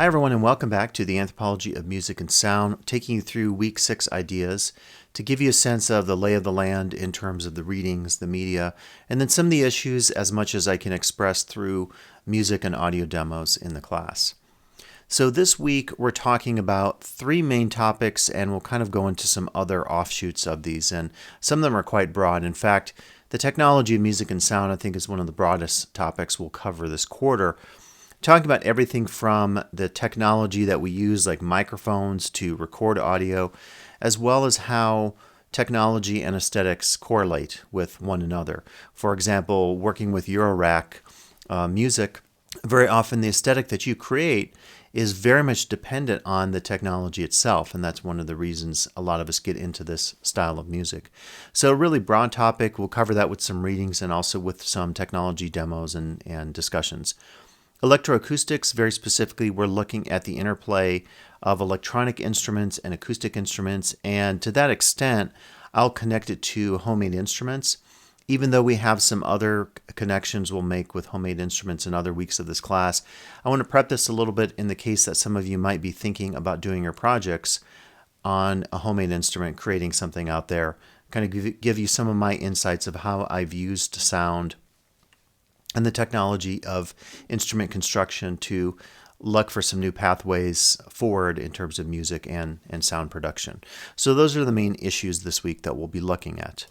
Hi, everyone, and welcome back to the Anthropology of Music and Sound, taking you through Week 6 ideas to give you a sense of the lay of the land in terms of the readings, the media, and then some of the issues as much as I can express through music and audio demos in the class. So this week we're talking about three main topics, and we'll kind of go into some other offshoots of these, and some of them are quite broad. In fact, the technology of music and sound I think is one of the broadest topics we'll cover this quarter. Talking about everything from the technology that we use, like microphones, to record audio, as well as how technology and aesthetics correlate with one another. For example, working with Eurorack music, very often the aesthetic that you create is very much dependent on the technology itself, and that's one of the reasons a lot of us get into this style of music. So a really broad topic. We'll cover that with some readings and also with some technology demos and discussions. Electroacoustics, very specifically, we're looking at the interplay of electronic instruments and acoustic instruments, and to that extent, I'll connect it to homemade instruments. Even though we have some other connections we'll make with homemade instruments in other weeks of this class, I want to prep this a little bit in the case that some of you might be thinking about doing your projects on a homemade instrument, creating something out there, kind of give you some of my insights of how I've used sound and the technology of instrument construction to look for some new pathways forward in terms of music and sound production. So those are the main issues this week that we'll be looking at.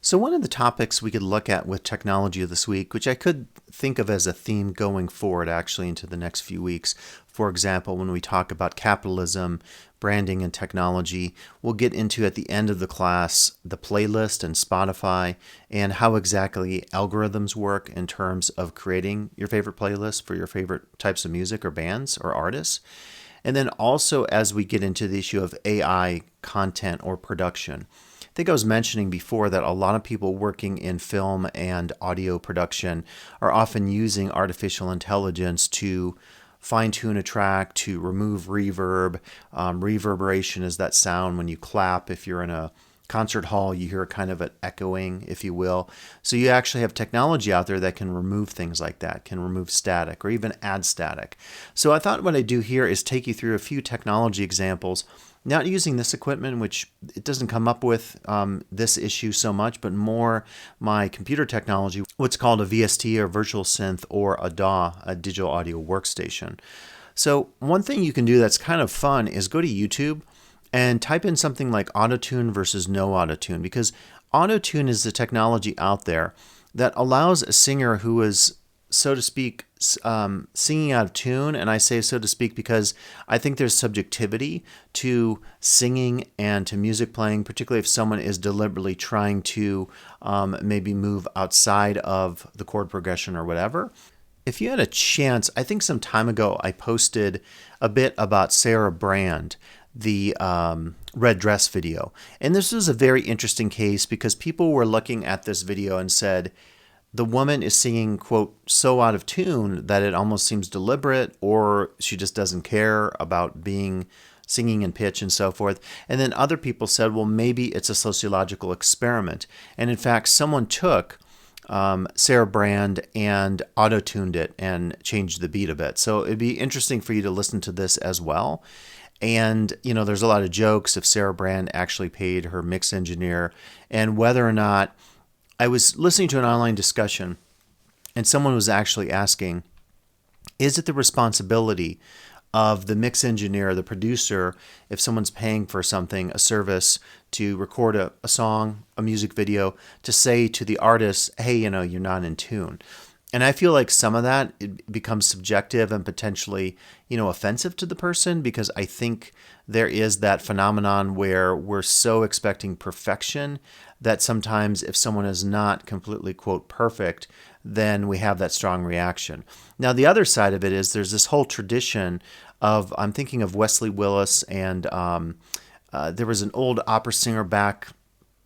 So one of the topics we could look at with technology this week, which I could think of as a theme going forward actually into the next few weeks, for example, when we talk about capitalism, branding, and technology, we'll get into at the end of the class the playlist and Spotify and how exactly algorithms work in terms of creating your favorite playlist for your favorite types of music or bands or artists. And then also as we get into the issue of AI content or production. I think I was mentioning before that a lot of people working in film and audio production are often using artificial intelligence to fine-tune a track, to remove reverb. Reverberation is that sound when you clap. If you're in a concert hall, you hear kind of an echoing, if you will. So you actually have technology out there that can remove things like that, can remove static or even add static. So I thought what I'd do here is take you through a few technology examples, not using this equipment, which it doesn't come up with this issue so much, but more my computer technology, what's called a VST or virtual synth or a DAW, a digital audio workstation. So one thing you can do that's kind of fun is go to YouTube and type in something like Autotune versus no Autotune, because Autotune is the technology out there that allows a singer who is, so to speak, singing out of tune. And I say so to speak because I think there's subjectivity to singing and to music playing, particularly if someone is deliberately trying to maybe move outside of the chord progression or whatever. If you had a chance, I think some time ago I posted a bit about Sarah Brand, the red dress video. And this was a very interesting case because people were looking at this video and said, the woman is singing, quote, so out of tune that it almost seems deliberate, or she just doesn't care about singing in pitch and so forth. And then other people said, well, maybe it's a sociological experiment. And in fact, someone took Sarah Brand and auto-tuned it and changed the beat a bit. So it'd be interesting for you to listen to this as well. And, there's a lot of jokes if Sarah Brand actually paid her mix engineer and whether or not. I was listening to an online discussion and someone was actually asking, is it the responsibility of the mix engineer, the producer, if someone's paying for something, a service, to record a song, a music video, to say to the artist, hey, you're not in tune? And I feel like some of that it becomes subjective and potentially, offensive to the person, because I think there is that phenomenon where we're so expecting perfection that sometimes if someone is not completely, quote, perfect, then we have that strong reaction. Now, the other side of it is there's this whole tradition of, I'm thinking of Wesley Willis, and there was an old opera singer back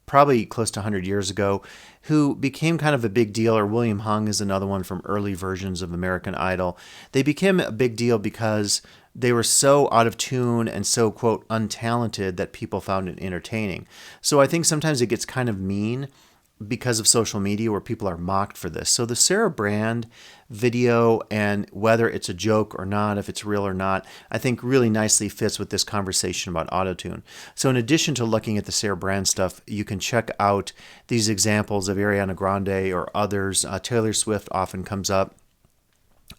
probably close to 100 years ago, who became kind of a big deal, or William Hung is another one from early versions of American Idol. They became a big deal because they were so out of tune and so, quote, untalented that people found it entertaining. So I think sometimes it gets kind of mean because of social media where people are mocked for this. So the Sarah Brand video, and whether it's a joke or not, if it's real or not, I think really nicely fits with this conversation about Autotune. So in addition to looking at the Sarah Brand stuff, you can check out these examples of Ariana Grande or others. Taylor Swift often comes up.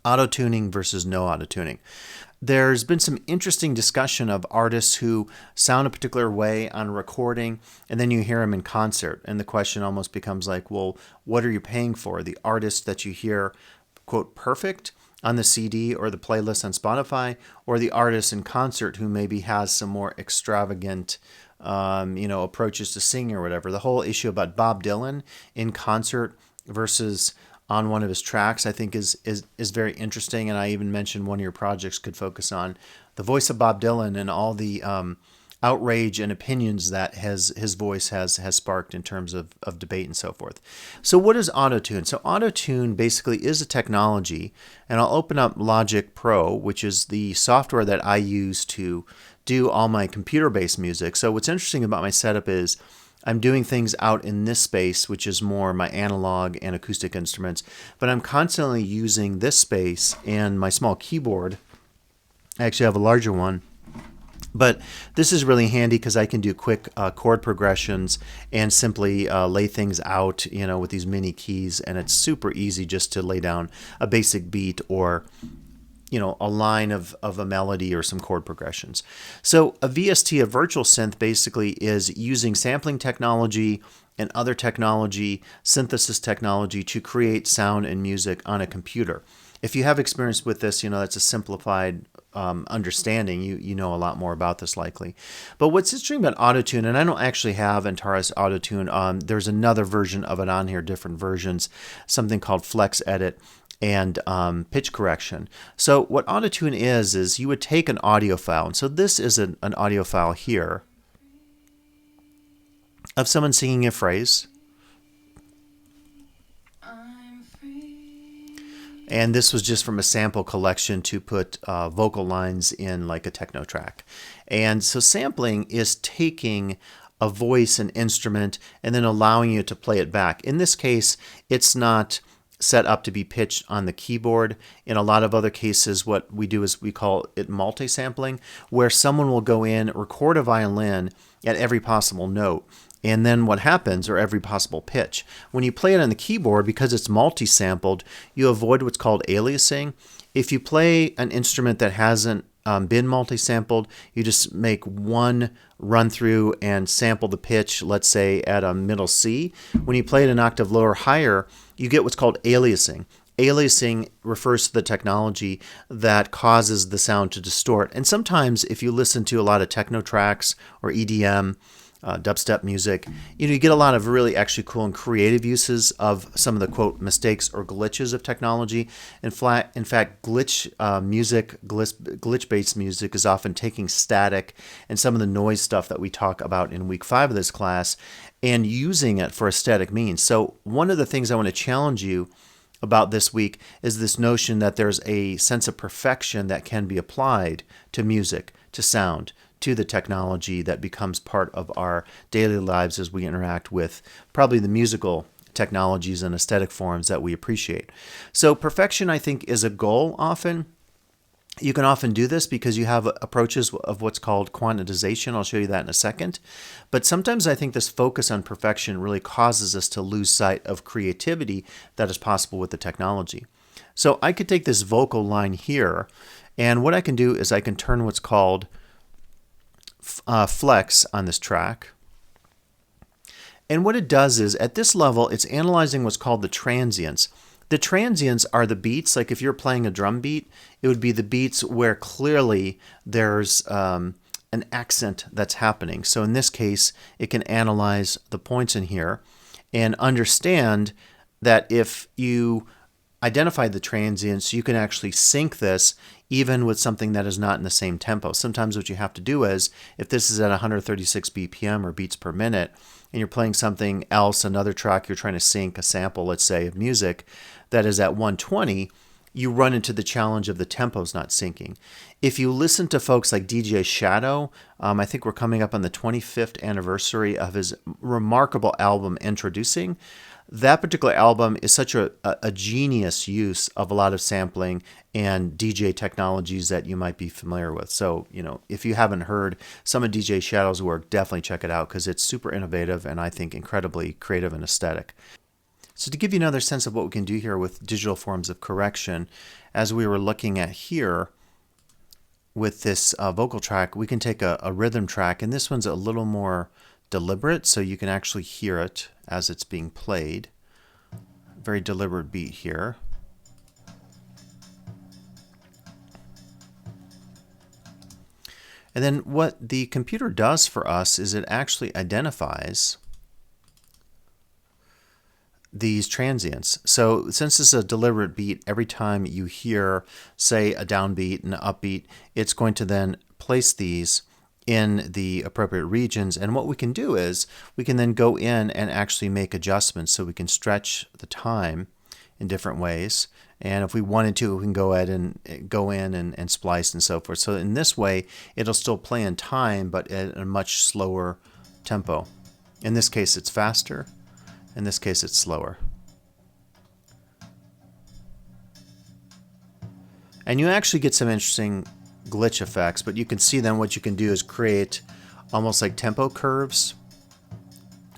Auto-tuning versus no auto-tuning. There's been some interesting discussion of artists who sound a particular way on recording, and then you hear them in concert. And the question almost becomes like, well, what are you paying for? The artist that you hear, quote, perfect on the CD or the playlist on Spotify, or the artist in concert who maybe has some more extravagant approaches to singing or whatever. The whole issue about Bob Dylan in concert versus on one of his tracks, I think is very interesting. And I even mentioned one of your projects could focus on the voice of Bob Dylan and all the outrage and opinions that his voice has sparked in terms of debate and so forth. So what is Autotune? So Autotune basically is a technology, and I'll open up Logic Pro, which is the software that I use to do all my computer-based music. So what's interesting about my setup is I'm doing things out in this space, which is more my analog and acoustic instruments, but I'm constantly using this space and my small keyboard. I actually have a larger one, but this is really handy because I can do quick chord progressions and simply lay things out, with these mini keys, and it's super easy just to lay down a basic beat or a line of a melody or some chord progressions. So a VST, a virtual synth, basically is using sampling technology and other technology, synthesis technology, to create sound and music on a computer. If you have experience with this, that's a simplified understanding. You know a lot more about this likely. But what's interesting about Autotune, and I don't actually have Antares Autotune, there's another version of it on here, different versions, something called Flex Edit and pitch correction. So what Autotune is you would take an audio file, and so this is an audio file here of someone singing a phrase. And this was just from a sample collection to put vocal lines in like a techno track. And so sampling is taking a voice, an instrument, and then allowing you to play it back. In this case, it's not set up to be pitched on the keyboard. In a lot of other cases, what we do is we call it multi-sampling, where someone will go in, record a violin at every possible note, and then what happens, or every possible pitch. When you play it on the keyboard, because it's multi-sampled, you avoid what's called aliasing. If you play an instrument that hasn't been multi-sampled, you just make one run through and sample the pitch, let's say at a middle C. When you play it an octave lower, higher, you get what's called aliasing. Aliasing refers to the technology that causes the sound to distort. And sometimes if you listen to a lot of techno tracks or EDM, dubstep music, you get a lot of really actually cool and creative uses of some of the, quote, mistakes or glitches of technology. In fact, glitch-based music is often taking static and some of the noise stuff that we talk about in week 5 of this class and using it for aesthetic means. So one of the things I want to challenge you about this week is this notion that there's a sense of perfection that can be applied to music, to sound, to the technology that becomes part of our daily lives as we interact with probably the musical technologies and aesthetic forms that we appreciate. So perfection, I think, is a goal often. You can often do this because you have approaches of what's called quantization. I'll show you that in a second. But sometimes I think this focus on perfection really causes us to lose sight of creativity that is possible with the technology. So I could take this vocal line here, and what I can do is I can turn what's called flex on this track. And what it does is, at this level, it's analyzing what's called the transients. The transients are the beats. Like if you're playing a drum beat, it would be the beats where clearly there's an accent that's happening. So in this case, it can analyze the points in here and understand that if you identify the transients, you can actually sync this even with something that is not in the same tempo. Sometimes what you have to do is, if this is at 136 BPM or beats per minute, and you're playing something else, another track you're trying to sync, a sample, let's say, of music that is at 120, you run into the challenge of the tempos not syncing. If you listen to folks like DJ Shadow, I think we're coming up on the 25th anniversary of his remarkable album Introducing. That particular album is such a genius use of a lot of sampling and DJ technologies that you might be familiar with. So, if you haven't heard some of DJ Shadow's work, definitely check it out because it's super innovative and I think incredibly creative and aesthetic. So to give you another sense of what we can do here with digital forms of correction, as we were looking at here with this vocal track, we can take a rhythm track, and this one's a little more deliberate, so you can actually hear it as it's being played. Very deliberate beat here. And then what the computer does for us is it actually identifies these transients. So since this is a deliberate beat, every time you hear, say, a downbeat and an upbeat, it's going to then place these in the appropriate regions. And what we can do is we can then go in and actually make adjustments, so we can stretch the time in different ways. And if we wanted to, we can go ahead and go in and splice and so forth. So in this way, it'll still play in time, but at a much slower tempo. In this case, it's faster. In this case, it's slower. And you actually get some interesting glitch effects, but you can see then what you can do is create almost like tempo curves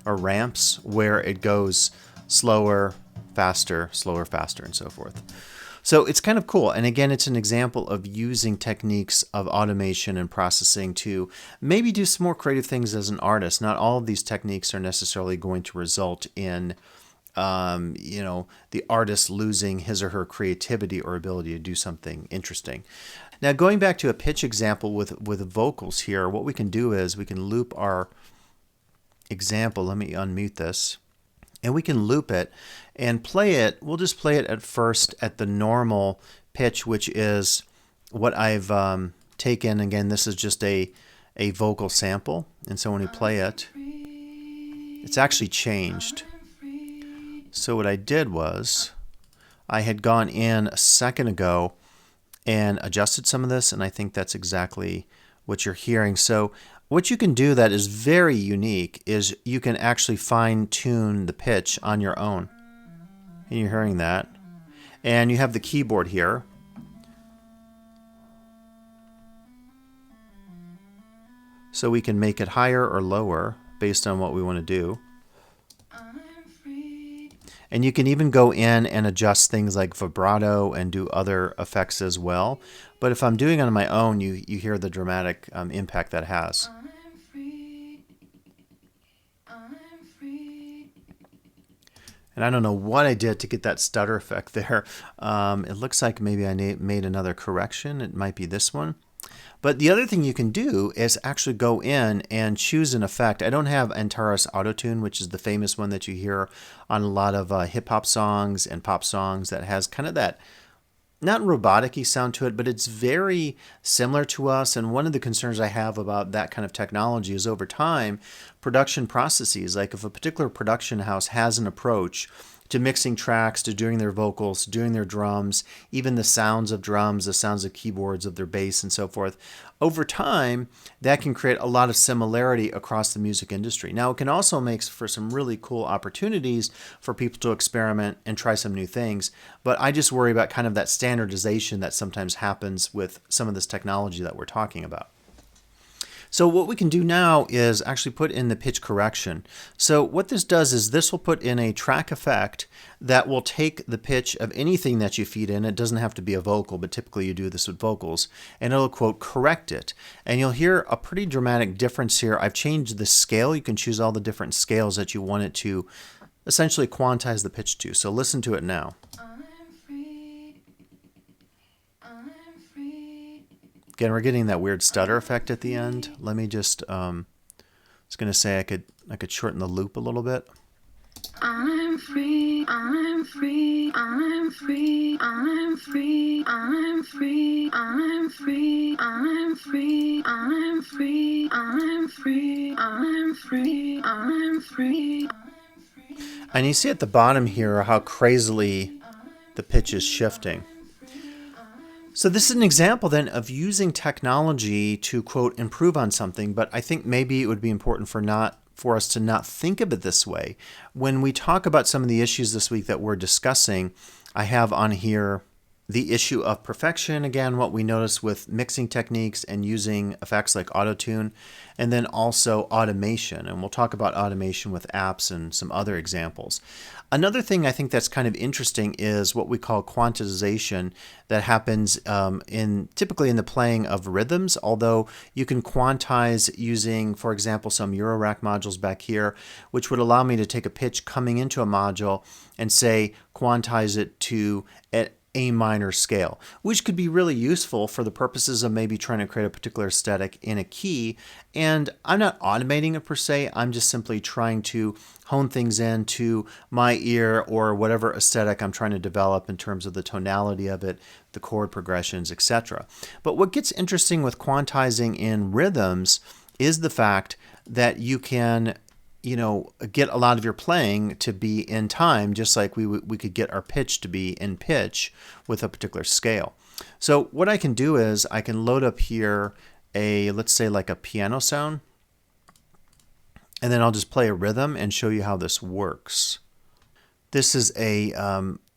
or ramps where it goes slower, faster, slower, faster, and so forth. So it's kind of cool. And again, it's an example of using techniques of automation and processing to maybe do some more creative things as an artist. Not all of these techniques are necessarily going to result in, the artist losing his or her creativity or ability to do something interesting. Now, going back to a pitch example with vocals here, what we can do is we can loop our example. Let me unmute this. And we can loop it and play it. We'll just play it at first at the normal pitch, which is what I've taken. Again, this is just a vocal sample. And so when we play it, it's actually changed. So what I did was I had gone in a second ago and adjusted some of this, and I think that's exactly what you're hearing. So what you can do that is very unique is you can actually fine-tune the pitch on your own. And you're hearing that. And you have the keyboard here. So we can make it higher or lower based on what we want to do. And you can even go in and adjust things like vibrato and do other effects as well. But if I'm doing it on my own, you hear the dramatic impact that has. And I don't know what I did to get that stutter effect there. It looks like maybe I made another correction. It might be this one. But the other thing you can do is actually go in and choose an effect. I don't have Antares Autotune, which is the famous one that you hear on a lot of hip-hop songs and pop songs that has kind of that, not robotic-y sound to it, but it's very similar to us. And one of the concerns I have about that kind of technology is over time, production processes, like if a particular production house has an approach to mixing tracks, to doing their vocals, doing their drums, even the sounds of drums, the sounds of keyboards, of their bass, and so forth. Over time, that can create a lot of similarity across the music industry. Now, it can also make for some really cool opportunities for people to experiment and try some new things, but I just worry about kind of that standardization that sometimes happens with some of this technology that we're talking about. So what we can do now is actually put in the pitch correction. So what this does is this will put in a track effect that will take the pitch of anything that you feed in. It doesn't have to be a vocal, but typically you do this with vocals, and it'll, quote, correct it. And you'll hear a pretty dramatic difference here. I've changed the scale. You can choose all the different scales that you want it to essentially quantize the pitch to. So listen to it now. Again, we're getting that weird stutter effect at the end. Let me just, I was going to say I could shorten the loop a little bit. I'm free, I'm free, I'm free, I'm free, I'm free, I'm free, I'm free, I'm free, I'm free, I'm free, I'm free. And you see at the bottom here how crazily the pitch is shifting. So this is an example then of using technology to, quote, improve on something, but I think maybe it would be important for us to not think of it this way. When we talk about some of the issues this week that we're discussing, I have on here the issue of perfection, again, what we notice with mixing techniques and using effects like Autotune, and then also automation. And we'll talk about automation with apps and some other examples. Another thing I think that's kind of interesting is what we call quantization that happens typically in the playing of rhythms, although you can quantize using, for example, some Eurorack modules back here, which would allow me to take a pitch coming into a module and say quantize it to at A minor scale, which could be really useful for the purposes of maybe trying to create a particular aesthetic in a key. And I'm not automating it per se, I'm just simply trying to hone things into my ear or whatever aesthetic I'm trying to develop in terms of the tonality of it, the chord progressions, etc. But what gets interesting with quantizing in rhythms is the fact that you can get a lot of your playing to be in time, just like we could get our pitch to be in pitch with a particular scale. So what I can do is I can load up here let's say like a piano sound, and then I'll just play a rhythm and show you how this works. This is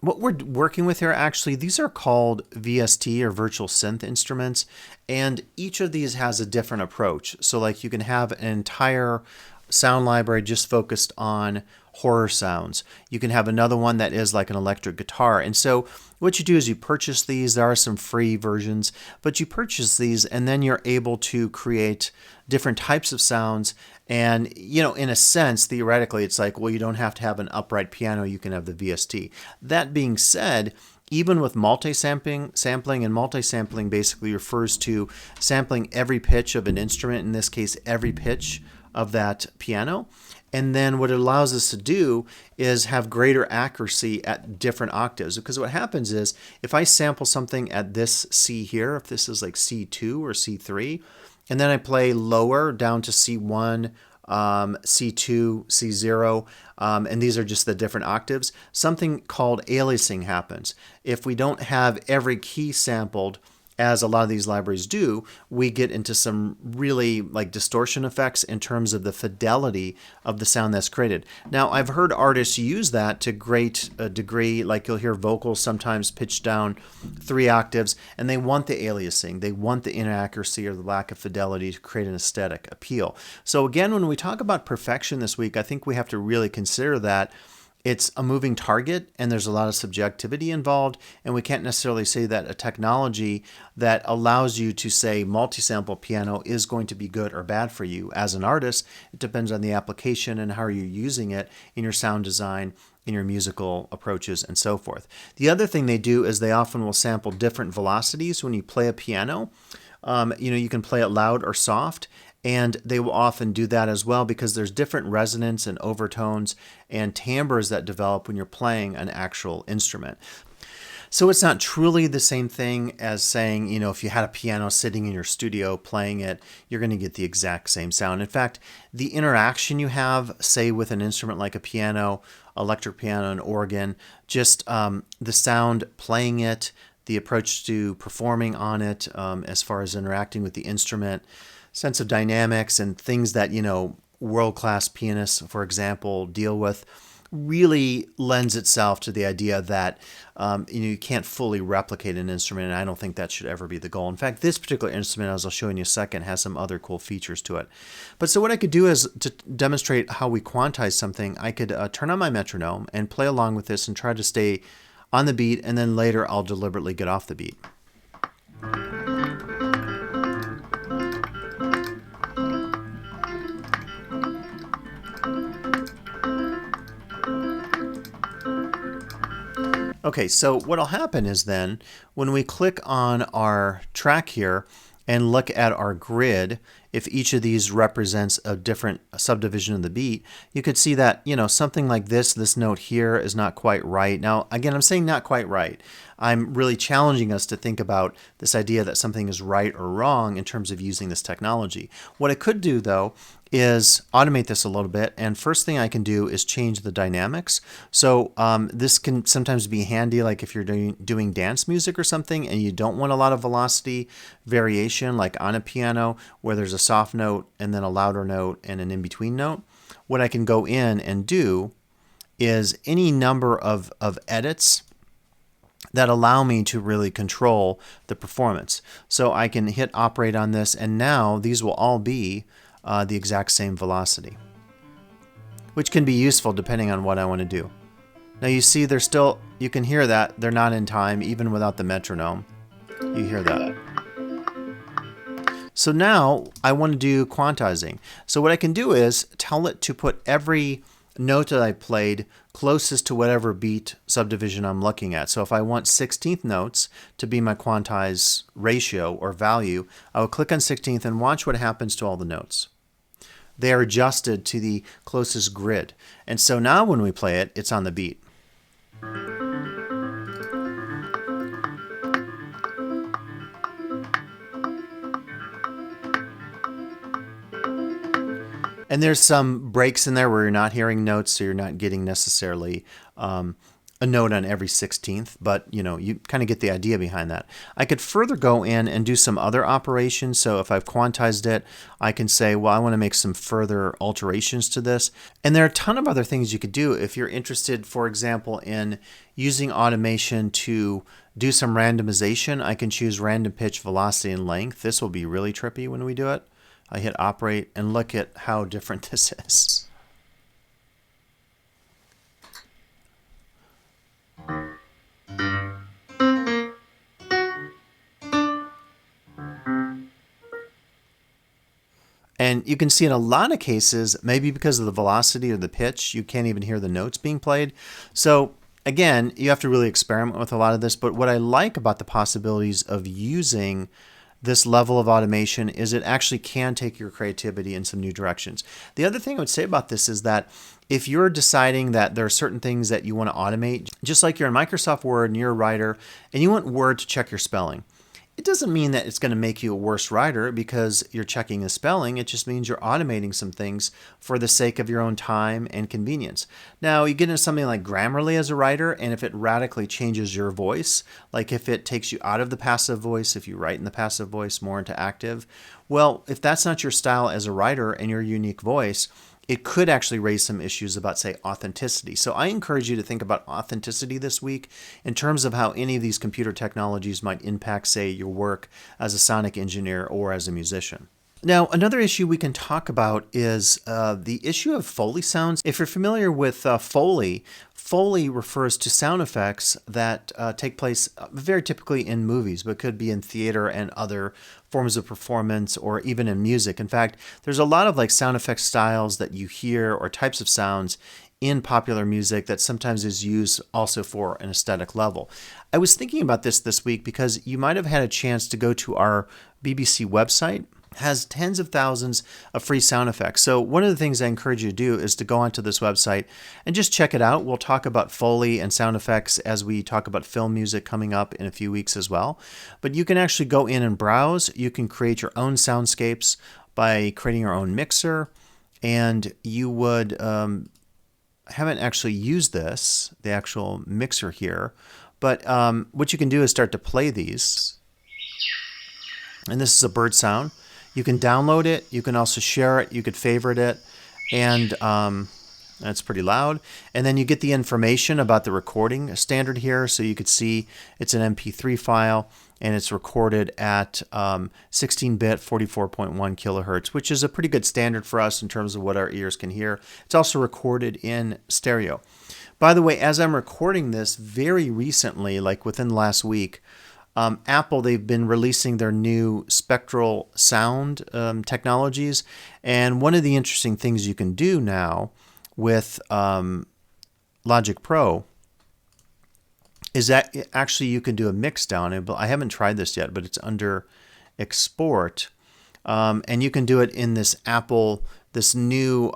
what we're working with here, actually, these are called VST or virtual synth instruments, and each of these has a different approach. So like you can have an entire sound library just focused on horror sounds. You can have another one that is like an electric guitar. And so what you do is you purchase these. There are some free versions, but you purchase these and then you're able to create different types of sounds. And, in a sense, theoretically, it's like, well, you don't have to have an upright piano. You can have the VST. That being said, even with sampling, and multi-sampling basically refers to sampling every pitch of an instrument, in this case, every pitch of that piano. And then what it allows us to do is have greater accuracy at different octaves. Because what happens is if I sample something at this C here, if this is like C2 or C3, and then I play lower down to C1, C2, C0, and these are just the different octaves, something called aliasing happens. If we don't have every key sampled, as a lot of these libraries do, we get into some really like distortion effects in terms of the fidelity of the sound that's created. Now, I've heard artists use that to great degree, like you'll hear vocals sometimes pitched down 3 octaves, and they want the aliasing, they want the inaccuracy or the lack of fidelity to create an aesthetic appeal. So again, when we talk about perfection this week, I think we have to really consider that it's a moving target and there's a lot of subjectivity involved, and we can't necessarily say that a technology that allows you to say multi-sample piano is going to be good or bad for you as an artist. It depends on the application and how you're using it in your sound design, in your musical approaches, and so forth. The other thing they do is they often will sample different velocities when you play a piano. You can play it loud or soft, and they will often do that as well because there's different resonance and overtones and timbres that develop when you're playing an actual instrument. So it's not truly the same thing as saying, if you had a piano sitting in your studio playing it, you're going to get the exact same sound. In fact, the interaction you have, say, with an instrument like a piano, electric piano, an organ, just the sound playing it, the approach to performing on it as far as interacting with the instrument, sense of dynamics and things that, world-class pianists, for example, deal with, really lends itself to the idea that you can't fully replicate an instrument, and I don't think that should ever be the goal. In fact, this particular instrument, as I'll show you in a second, has some other cool features to it. But so what I could do is, to demonstrate how we quantize something, I could turn on my metronome and play along with this and try to stay on the beat, and then later I'll deliberately get off the beat. Okay, so what'll happen is then, when we click on our track here and look at our grid, if each of these represents a different subdivision of the beat, you could see that, something like this note here is not quite right. Now, again, I'm saying not quite right. I'm really challenging us to think about this idea that something is right or wrong in terms of using this technology. What I could do, though, is automate this a little bit, and first thing I can do is change the dynamics. So this can sometimes be handy, like if you're doing dance music or something and you don't want a lot of velocity variation, like on a piano where there's a soft note and then a louder note and an in-between note. What I can go in and do is any number of edits that allow me to really control the performance. So I can hit operate on this, and now these will all be the exact same velocity, which can be useful depending on what I want to do. Now you see you can hear that they're not in time even without the metronome. You hear that. So now I want to do quantizing. So what I can do is tell it to put every note that I played closest to whatever beat subdivision I'm looking at. So if I want 16th notes to be my quantize ratio or value, I will click on 16th and watch what happens to all the notes. They are adjusted to the closest grid. And so now when we play it, it's on the beat. And there's some breaks in there where you're not hearing notes, so you're not getting necessarily a note on every 16th, but you kind of get the idea behind that. I could further go in and do some other operations. So if I've quantized it, I can say, well, I want to make some further alterations to this. And there are a ton of other things you could do if you're interested, for example, in using automation to do some randomization. I can choose random pitch, velocity, and length. This will be really trippy when we do it. I hit operate and look at how different this is. And you can see in a lot of cases, maybe because of the velocity or the pitch, you can't even hear the notes being played. So again, you have to really experiment with a lot of this. But what I like about the possibilities of using this level of automation is it actually can take your creativity in some new directions. The other thing I would say about this is that if you're deciding that there are certain things that you want to automate, just like you're in Microsoft Word and you're a writer and you want Word to check your spelling, it doesn't mean that it's going to make you a worse writer because you're checking the spelling. It just means you're automating some things for the sake of your own time and convenience. Now, you get into something like Grammarly as a writer, and if it radically changes your voice, like if it takes you out of the passive voice, if you write in the passive voice more into active, well, if that's not your style as a writer and your unique voice, it could actually raise some issues about, say, authenticity. So I encourage you to think about authenticity this week in terms of how any of these computer technologies might impact, say, your work as a sonic engineer or as a musician. Now, another issue we can talk about is the issue of Foley sounds. If you're familiar with Foley, Foley refers to sound effects that take place very typically in movies, but could be in theater and other forms of performance or even in music. In fact, there's a lot of like sound effect styles that you hear or types of sounds in popular music that sometimes is used also for an aesthetic level. I was thinking about this week because you might have had a chance to go to our BBC website. Has tens of thousands of free sound effects. So one of the things I encourage you to do is to go onto this website and just check it out. We'll talk about Foley and sound effects as we talk about film music coming up in a few weeks as well. But you can actually go in and browse. You can create your own soundscapes by creating your own mixer. And you would haven't actually used this, the actual mixer here. But what you can do is start to play these. And this is a bird sound. You can download it. You can also share it. You could favorite it. And that's pretty loud. And then you get the information about the recording standard here. So you could see it's an MP3 file and it's recorded at 16-bit 44.1 kilohertz, which is a pretty good standard for us in terms of what our ears can hear. It's also recorded in stereo. By the way, as I'm recording this very recently, like within the last week, Apple, they've been releasing their new spectral sound technologies. And one of the interesting things you can do now with Logic Pro is that actually you can do a mix down. I haven't tried this yet, but it's under export. And you can do it in this new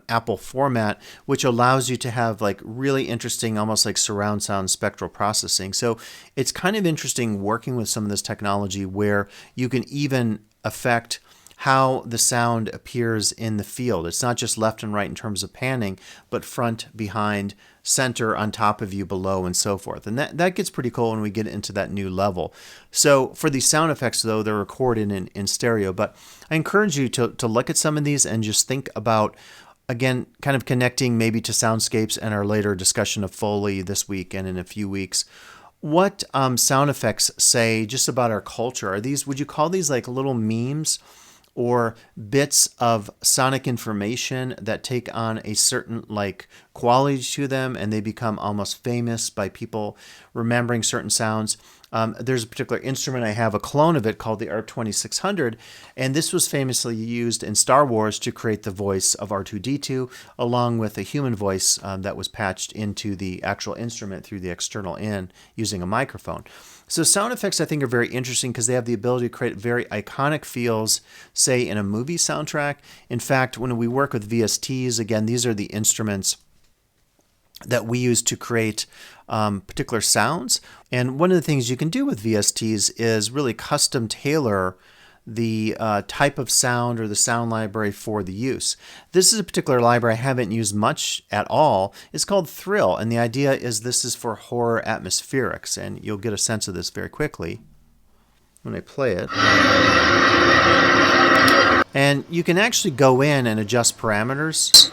Apple format, which allows you to have like really interesting, almost like surround sound spectral processing. So it's kind of interesting working with some of this technology where you can even affect how the sound appears in the field. It's not just left and right in terms of panning, but front, behind, center, on top of you, below, and so forth. And that gets pretty cool when we get into that new level. So for these sound effects, though, they're recorded in stereo. But I encourage you to look at some of these and just think about, again, kind of connecting maybe to soundscapes and our later discussion of Foley this week and in a few weeks. What sound effects say just about our culture? Are these, would you call these like little memes or bits of sonic information that take on a certain like quality to them and they become almost famous by people remembering certain sounds? There's a particular instrument, I have a clone of it called the R2600, and this was famously used in Star Wars to create the voice of R2-D2, along with a human voice that was patched into the actual instrument through the external in using a microphone. So sound effects, I think, are very interesting because they have the ability to create very iconic feels, say, in a movie soundtrack. In fact, when we work with VSTs, again, these are the instruments that we use to create particular sounds. And one of the things you can do with VSTs is really custom tailor the type of sound or the sound library for the use. This is a particular library I haven't used much at all. It's called Thrill, and the idea is this is for horror atmospherics, and you'll get a sense of this very quickly when I play it. And you can actually go in and adjust parameters.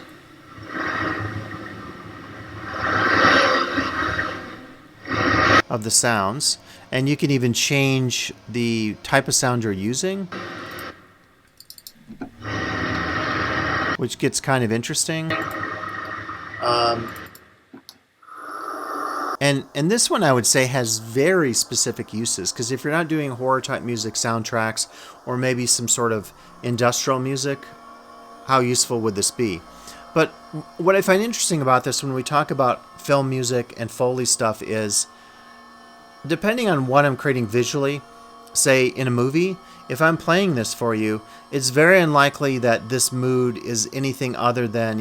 Of the sounds, and you can even change the type of sound you're using, which gets kind of interesting. And this one I would say has very specific uses, because if you're not doing horror type music soundtracks or maybe some sort of industrial music, how useful would this be? But what I find interesting about this when we talk about film music and Foley stuff is, depending on what I'm creating visually, say in a movie, if I'm playing this for you, it's very unlikely that this mood is anything other than,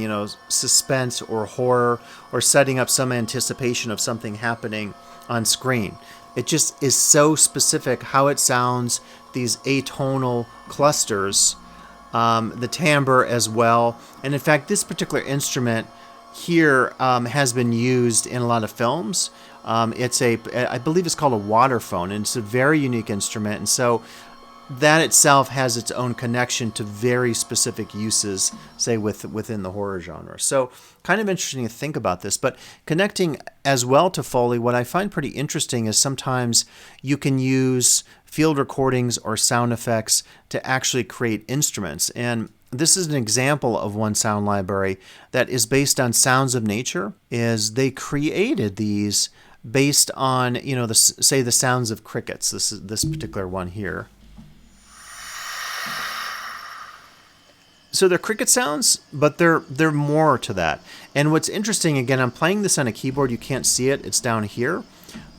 suspense or horror or setting up some anticipation of something happening on screen. It just is so specific how it sounds, these atonal clusters, the timbre as well. And in fact, this particular instrument here has been used in a lot of films. I believe it's called a waterphone, and it's a very unique instrument. And so that itself has its own connection to very specific uses, say within the horror genre. So kind of interesting to think about this. But connecting as well to Foley, what I find pretty interesting is sometimes you can use field recordings or sound effects to actually create instruments. And this is an example of one sound library that is based on sounds of nature. Is they created these based on, the sounds of crickets. This is this particular one here. So they're cricket sounds, but they're more to that. And what's interesting, again, I'm playing this on a keyboard. You can't see it. It's down here.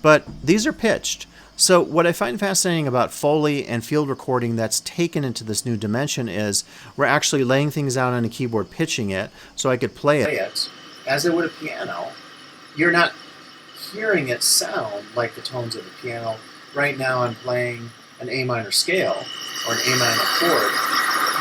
But these are pitched. So what I find fascinating about Foley and field recording that's taken into this new dimension is we're actually laying things out on a keyboard, pitching it, so I could play it as I would a piano. You're not hearing it sound like the tones of a piano. Right now I'm playing an A minor scale or an A minor chord.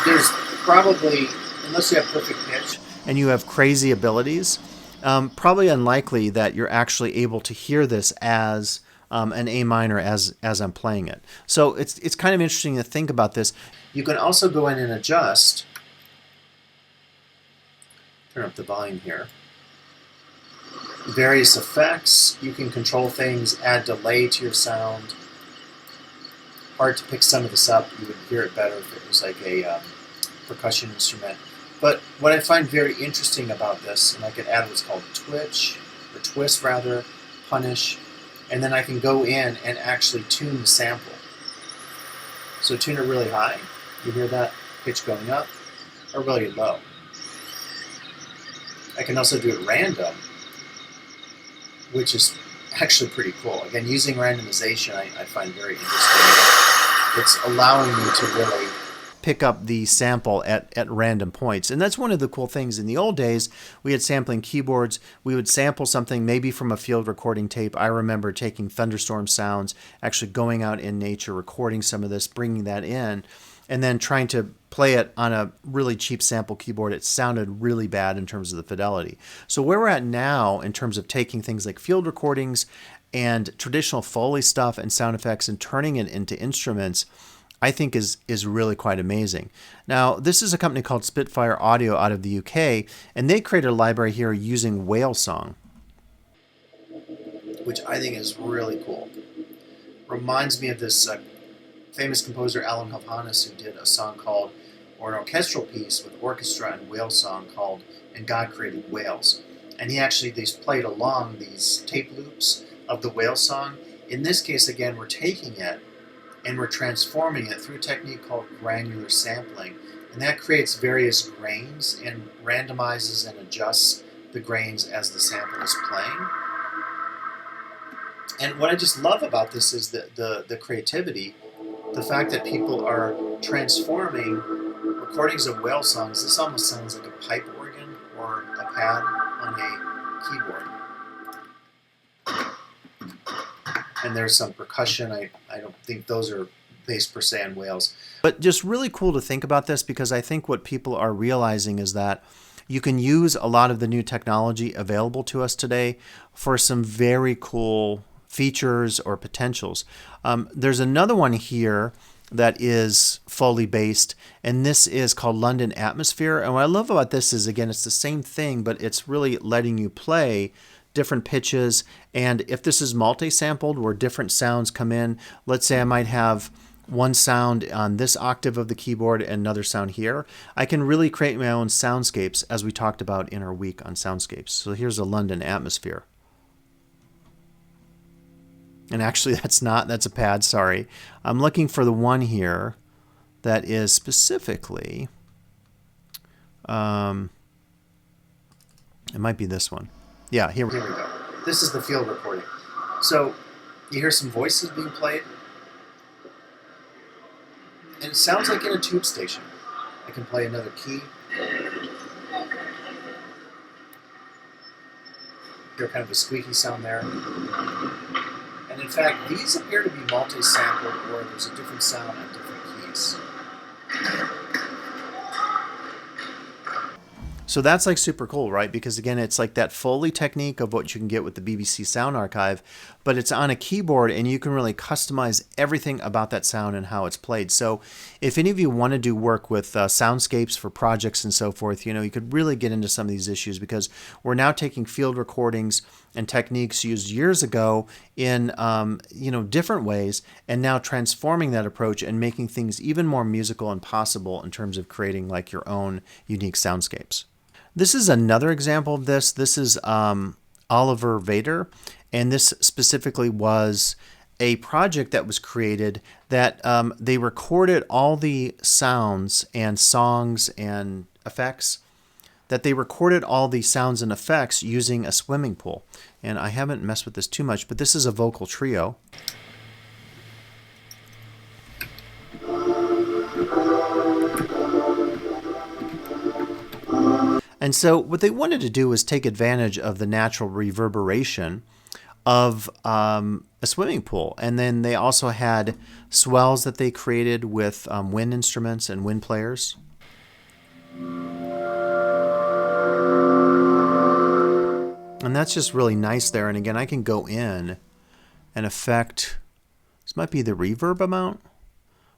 There's probably, unless you have perfect pitch and you have crazy abilities, probably unlikely that you're actually able to hear this as an A minor as I'm playing it. So it's kind of interesting to think about this. You can also go in and adjust. Turn up the volume here. Various effects. You can control things, add delay to your sound. Hard to pick some of this up. You would hear it better if it was like a percussion instrument. But what I find very interesting about this, and I could add what's called twist, punish, and then I can go in and actually tune the sample. So tune it really high. You hear that pitch going up, or really low. I can also do it random, which is actually pretty cool. Again, using randomization I find very interesting. It's allowing me to really pick up the sample at random points. And that's one of the cool things. In the old days, we had sampling keyboards. We would sample something maybe from a field recording tape. I remember taking thunderstorm sounds, actually going out in nature, recording some of this, bringing that in, and then trying to play it on a really cheap sample keyboard. It sounded really bad in terms of the fidelity. So where we're at now in terms of taking things like field recordings and traditional Foley stuff and sound effects and turning it into instruments, I think is really quite amazing. Now, this is a company called Spitfire Audio out of the UK, and they created a library here using whale song, which I think is really cool. Reminds me of this famous composer Alan Hovhannes, who did a song called, or an orchestral piece with orchestra and whale song called And God Created Whales. And he actually played along these tape loops of the whale song. In this case, again, we're taking it and we're transforming it through a technique called granular sampling. And that creates various grains and randomizes and adjusts the grains as the sample is playing. And what I just love about this is the creativity, the fact that people are transforming recordings of whale songs. This almost sounds like a pipe organ or a pad on a keyboard. And there's some percussion. I don't think those are based per se on whales. But just really cool to think about this, because I think what people are realizing is that you can use a lot of the new technology available to us today for some very cool features or potentials. There's another one here that is Foley based, and this is called London Atmosphere. And what I love about this is, again, it's the same thing, but it's really letting you play different pitches. And if this is multi-sampled where different sounds come in, let's say I might have one sound on this octave of the keyboard and another sound here, I can really create my own soundscapes, as we talked about in our week on soundscapes. So here's a London Atmosphere. And actually that's a pad, sorry. I'm looking for the one here that is specifically, it might be this one. Yeah, here we go. This is the field recording. So you hear some voices being played, and it sounds like in a tube station. I can play another key. Hear kind of a squeaky sound there. And in fact, these appear to be multi-sampled, or there's a different sound on different keys. So that's like super cool, right? Because again, it's like that Foley technique of what you can get with the BBC Sound Archive, but it's on a keyboard and you can really customize everything about that sound and how it's played. So if any of you want to do work with soundscapes for projects and so forth, you could really get into some of these issues, because we're now taking field recordings and techniques used years ago in different ways, and now transforming that approach and making things even more musical and possible in terms of creating like your own unique soundscapes. This is another example of this. This is Oliver Vader, and this specifically was a project that was created that they recorded all the sounds and songs and effects, that they recorded all the sounds and effects using a swimming pool. And I haven't messed with this too much, but this is a vocal trio. And so what they wanted to do was take advantage of the natural reverberation of a swimming pool. And then they also had swells that they created with wind instruments and wind players. And that's just really nice there. And again, I can go in and affect, this might be the reverb amount.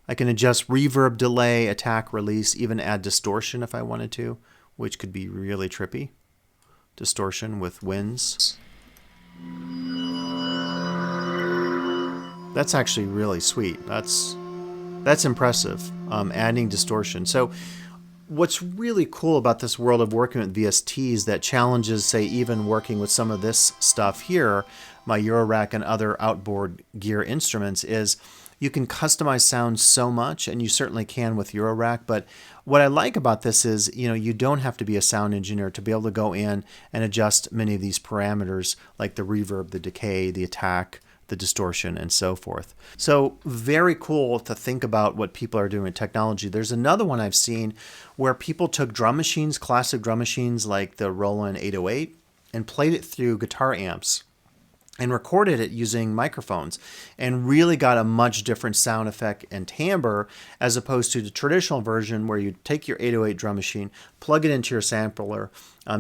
I can adjust reverb, delay, attack, release, even add distortion if I wanted to, which could be really trippy. Distortion with winds. That's actually really sweet. That's impressive, adding distortion. So what's really cool about this world of working with VSTs that challenges, say, even working with some of this stuff here, my Eurorack and other outboard gear instruments, is you can customize sound so much, and you certainly can with Eurorack. But what I like about this is, you don't have to be a sound engineer to be able to go in and adjust many of these parameters, like the reverb, the decay, the attack, the distortion, and so forth. So very cool to think about what people are doing with technology. There's another one I've seen where people took drum machines, classic drum machines like the Roland 808, and played it through guitar amps and recorded it using microphones and really got a much different sound effect and timbre as opposed to the traditional version where you take your 808 drum machine, plug it into your sampler,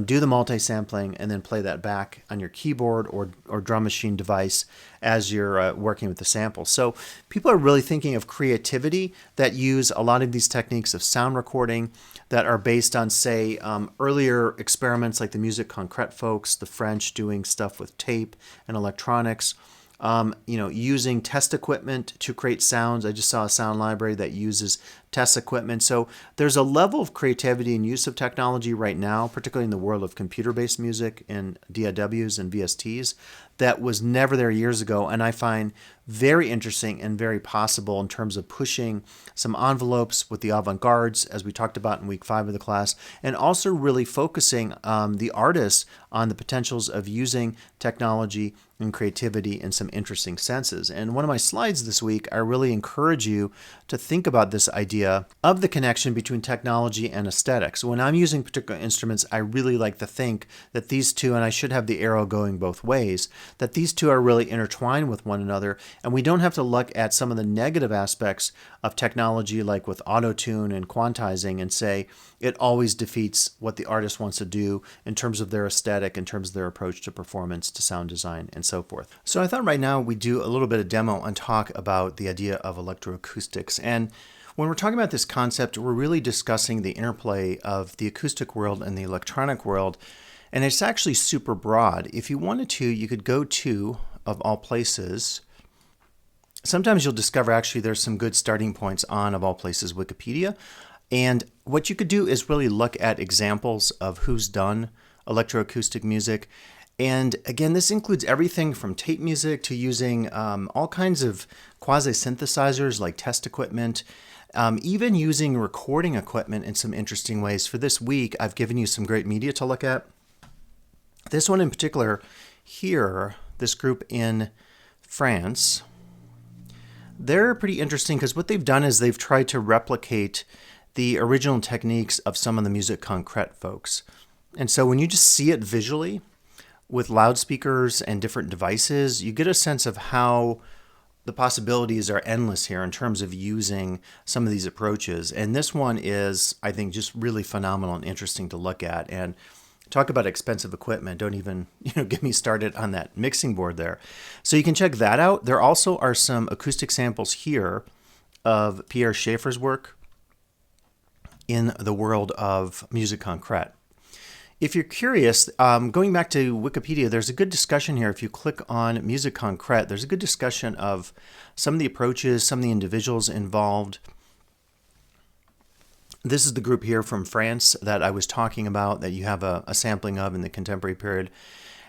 do the multi-sampling, and then play that back on your keyboard or drum machine device as you're working with the sample. So people are really thinking of creativity that use a lot of these techniques of sound recording that are based on, say, earlier experiments like the musique concrète folks, the French doing stuff with tape and electronics, using test equipment to create sounds. I just saw a sound library that uses test equipment. So there's a level of creativity and use of technology right now, particularly in the world of computer-based music and DAWs and VSTs, that was never there years ago, and I find very interesting and very possible in terms of pushing some envelopes with the avant-gardes, as we talked about in week 5 of the class, and also really focusing the artists on the potentials of using technology and creativity in some interesting senses. And one of my slides this week, I really encourage you to think about this idea of the connection between technology and aesthetics. When I'm using particular instruments, I really like to think that these two, and I should have the arrow going both ways, that these two are really intertwined with one another, and we don't have to look at some of the negative aspects of technology like with Autotune and Quantizing and say it always defeats what the artist wants to do in terms of their aesthetic, in terms of their approach to performance, to sound design, and so forth. So I thought right now we'd do a little bit of demo and talk about the idea of electroacoustics. And when we're talking about this concept, we're really discussing the interplay of the acoustic world and the electronic world. And it's actually super broad. If you wanted to, you could go to, of all places, sometimes you'll discover actually there's some good starting points on, of all places, Wikipedia. And what you could do is really look at examples of who's done electroacoustic music. And again, this includes everything from tape music to using all kinds of quasi-synthesizers like test equipment, even using recording equipment in some interesting ways. For this week, I've given you some great media to look at. This one in particular here, this group in France, they're pretty interesting because what they've done is they've tried to replicate the original techniques of some of the musique concrète folks. And so when you just see it visually with loudspeakers and different devices, you get a sense of how the possibilities are endless here in terms of using some of these approaches. And this one is, I think, just really phenomenal and interesting to look at. And talk about expensive equipment. Don't even get me started on that mixing board there. So you can check that out. There also are some acoustic samples here of Pierre Schaeffer's work in the world of musique concrète. If you're curious, going back to Wikipedia, there's a good discussion here. If you click on musique concrète, there's a good discussion of some of the approaches, some of the individuals involved. This is the group here from France that I was talking about that you have a sampling of in the contemporary period.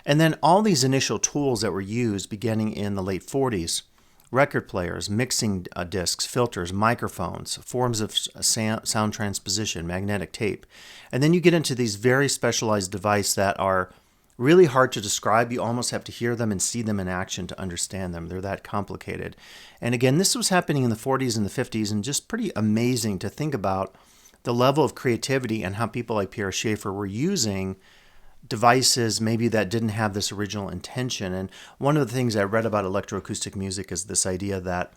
And then all these initial tools that were used beginning in the late 40s, record players, mixing discs, filters, microphones, forms of sound transposition, magnetic tape. And then you get into these very specialized devices that are really hard to describe. You almost have to hear them and see them in action to understand them. They're that complicated. And again, this was happening in the 40s and the 50s, and just pretty amazing to think about the level of creativity and how people like Pierre Schaeffer were using devices maybe that didn't have this original intention. And one of the things I read about electroacoustic music is this idea that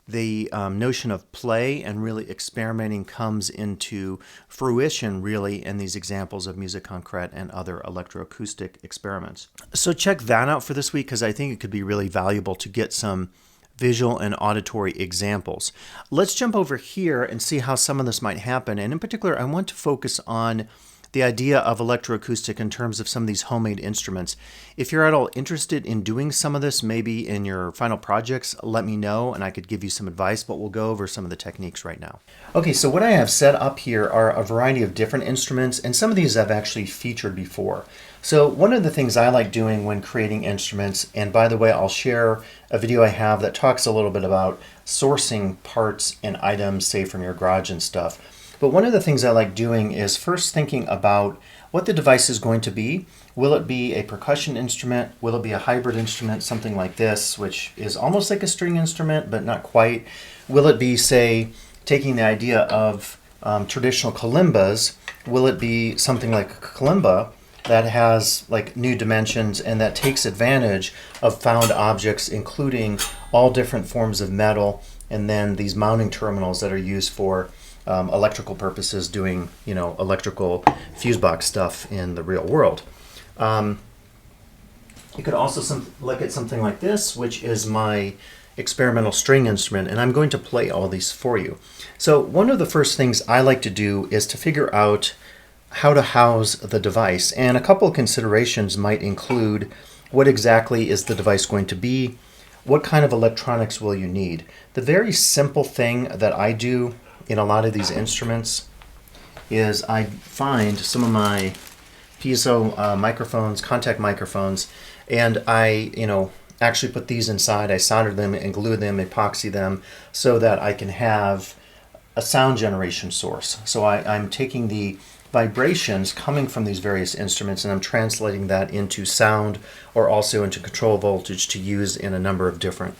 the notion of play and really experimenting comes into fruition really in these examples of musique concrète and other electroacoustic experiments. So check that out for this week because I think it could be really valuable to get some visual and auditory examples. Let's jump over here and see how some of this might happen. And in particular, I want to focus on the idea of electroacoustic in terms of some of these homemade instruments. If you're at all interested in doing some of this, maybe in your final projects, let me know and I could give you some advice, but we'll go over some of the techniques right now. Okay, so what I have set up here are a variety of different instruments, and some of these I've actually featured before. So one of the things I like doing when creating instruments, and by the way, I'll share a video I have that talks a little bit about sourcing parts and items, say from your garage and stuff. But one of the things I like doing is first thinking about what the device is going to be. Will it be a percussion instrument? Will it be a hybrid instrument, something like this, which is almost like a string instrument, but not quite? Will it be, say, taking the idea of traditional kalimbas? Will it be something like a kalimba that has like new dimensions and that takes advantage of found objects, including all different forms of metal, and then these mounting terminals that are used for electrical purposes, doing electrical fuse box stuff in the real world. You could also look at something like this, which is my experimental string instrument, and I'm going to play all these for you. So one of the first things I like to do is to figure out how to house the device, and a couple of considerations might include what exactly is the device going to be, what kind of electronics will you need. The very simple thing that I do in a lot of these instruments is I find some of my piezo microphones, contact microphones, and I actually put these inside. I solder them and glue them, epoxy them, so that I can have a sound generation source. So I'm taking the vibrations coming from these various instruments and I'm translating that into sound, or also into control voltage to use in a number of different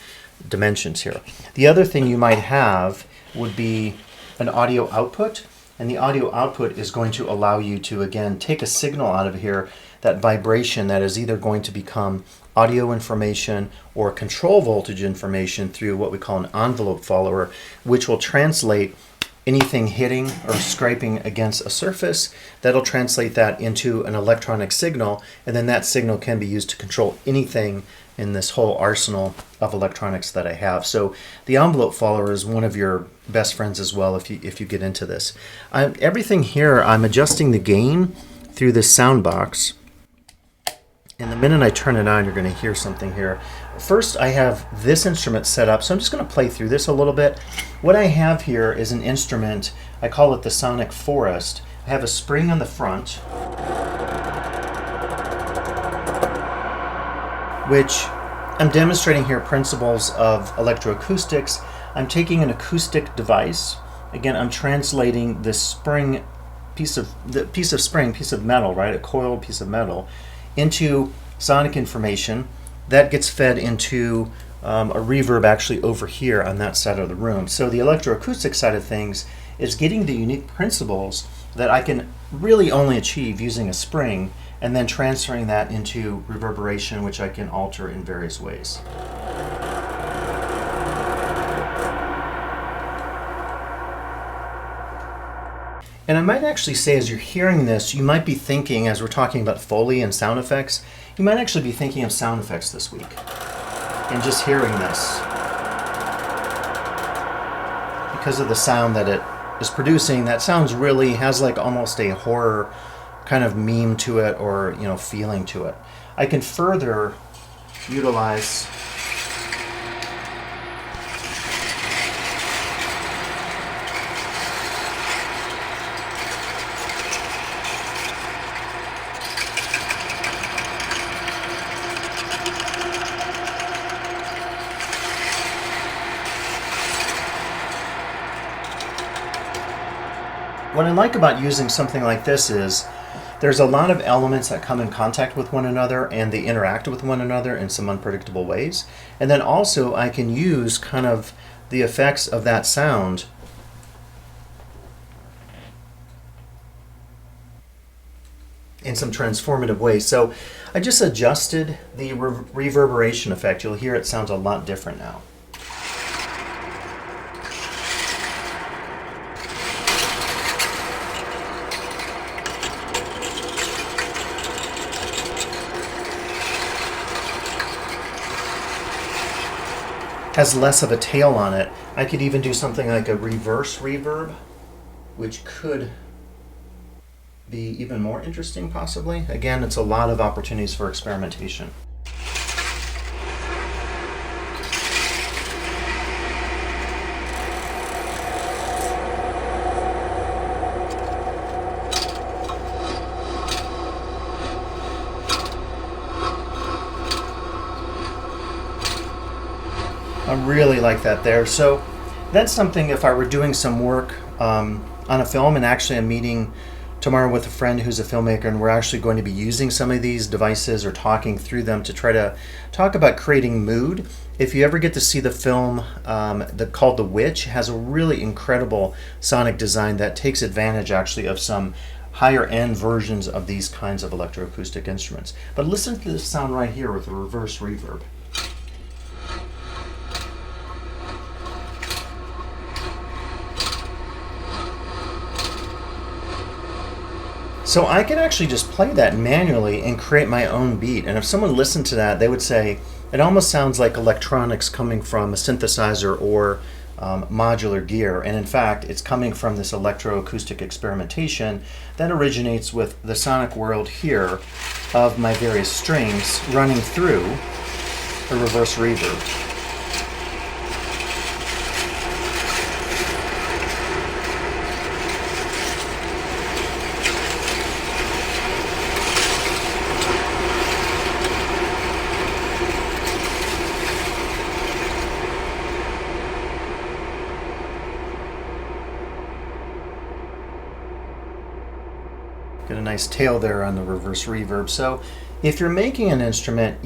dimensions here. The other thing you might have would be an audio output, and the audio output is going to allow you to, again, take a signal out of here, that vibration that is either going to become audio information or control voltage information through what we call an envelope follower, which will translate anything hitting or scraping against a surface. That'll translate that into an electronic signal, and then that signal can be used to control anything in this whole arsenal of electronics that I have. So the envelope follower is one of your best friends as well if you get into this. Everything here, I'm adjusting the gain through this sound box. And the minute I turn it on, you're going to hear something here. First, I have this instrument set up, so I'm just going to play through this a little bit. What I have here is an instrument, I call it the Sonic Forest. I have a spring on the front, which I'm demonstrating here principles of electroacoustics. I'm taking an acoustic device. Again, I'm translating this spring piece of metal, right, a coiled piece of metal, into sonic information that gets fed into a reverb actually over here on that side of the room. So the electroacoustic side of things is getting the unique principles that I can really only achieve using a spring, and then transferring that into reverberation, which I can alter in various ways. And I might actually say, as you're hearing this, you might be thinking, as we're talking about Foley and sound effects, you might actually be thinking of sound effects this week. And just hearing this, because of the sound that it is producing, that sounds really has like almost a horror kind of meme to it, or feeling to it. I can further utilize what I like about using something like this is there's a lot of elements that come in contact with one another and they interact with one another in some unpredictable ways. And then also I can use kind of the effects of that sound in some transformative ways. So I just adjusted the reverberation effect. You'll hear it sounds a lot different now. Has less of a tail on it. I could even do something like a reverse reverb, which could be even more interesting possibly. Again, it's a lot of opportunities for experimentation. I really like that there. So that's something, if I were doing some work on a film, and actually I'm meeting tomorrow with a friend who's a filmmaker, and we're actually going to be using some of these devices or talking through them to try to talk about creating mood. If you ever get to see the film called The Witch, has a really incredible sonic design that takes advantage actually of some higher end versions of these kinds of electroacoustic instruments. But listen to this sound right here with a reverse reverb. So I can actually just play that manually and create my own beat. And if someone listened to that, they would say it almost sounds like electronics coming from a synthesizer or modular gear. And in fact, it's coming from this electroacoustic experimentation that originates with the sonic world here of my various strings running through a reverse reverb. Get a nice tail there on the reverse reverb. So if you're making an instrument,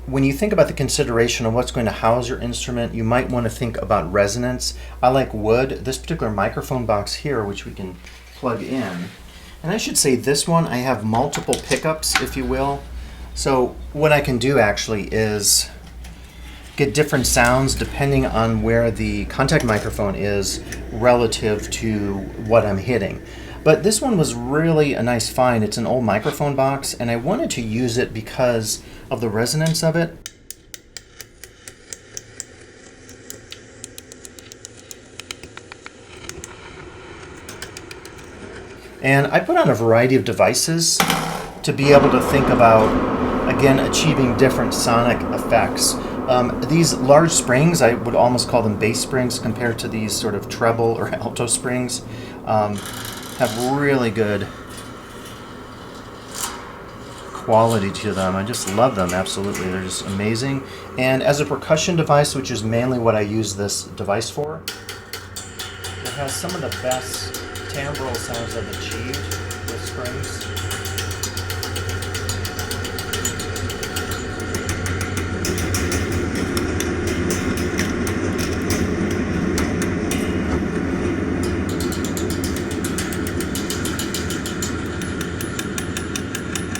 when you think about the consideration of what's going to house your instrument, you might want to think about resonance. I like wood. This particular microphone box here, which we can plug in. And I should say this one, I have multiple pickups, if you will. So what I can do actually is get different sounds depending on where the contact microphone is relative to what I'm hitting. But this one was really a nice find. It's an old microphone box, and I wanted to use it because of the resonance of it. And I put on a variety of devices to be able to think about, again, achieving different sonic effects. These large springs, I would almost call them bass springs compared to these sort of treble or alto springs. Have really good quality to them. I just love them, absolutely. They're just amazing. And as a percussion device, which is mainly what I use this device for, it has some of the best timbral sounds I've achieved with springs.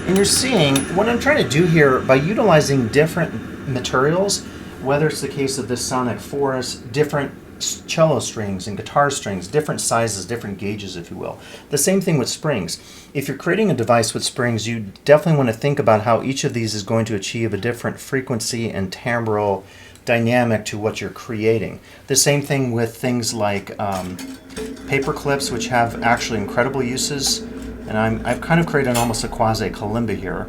And you're seeing what I'm trying to do here by utilizing different materials, whether it's the case of this sonic forest, different cello strings and guitar strings, different sizes, different gauges, if you will. The same thing with springs. If you're creating a device with springs, you definitely want to think about how each of these is going to achieve a different frequency and timbral dynamic to what you're creating. The same thing with things like paper clips, which have actually incredible uses. And I've kind of created almost a quasi-kalimba here.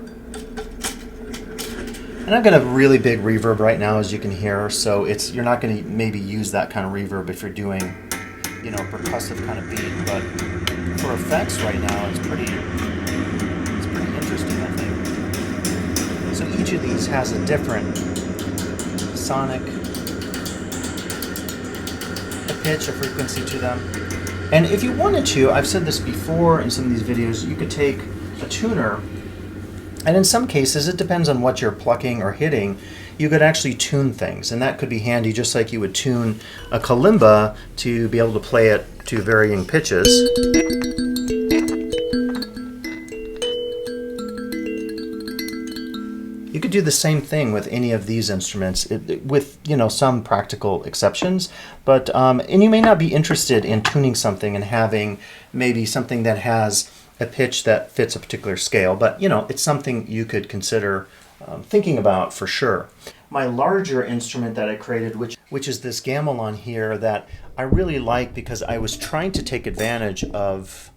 And I've got a really big reverb right now, as you can hear, so you're not going to maybe use that kind of reverb if you're doing, percussive kind of beat, but for effects right now, it's pretty interesting, I think. So each of these has a different sonic, a pitch, a frequency to them. And if you wanted to, I've said this before in some of these videos, you could take a tuner, and in some cases, it depends on what you're plucking or hitting, you could actually tune things. And that could be handy, just like you would tune a kalimba to be able to play it to varying pitches. You could do the same thing with any of these instruments, with some practical exceptions. But and you may not be interested in tuning something and having maybe something that has a pitch that fits a particular scale. But it's something you could consider thinking about for sure. My larger instrument that I created, which is this gamelan here, that I really like because I was trying to take advantage of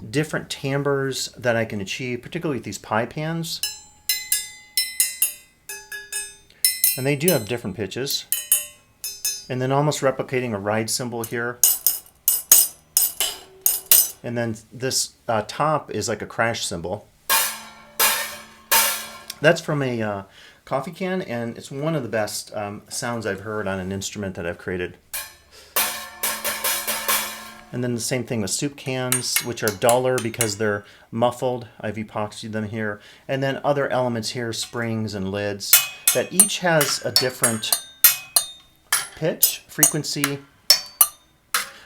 different timbres that I can achieve, particularly with these pie pans. And they do have different pitches. And then almost replicating a ride cymbal here. And then this top is like a crash cymbal. That's from a coffee can, and it's one of the best sounds I've heard on an instrument that I've created. And then the same thing with soup cans, which are duller because they're muffled. I've epoxied them here. And then other elements here, springs and lids, that each has a different pitch, frequency,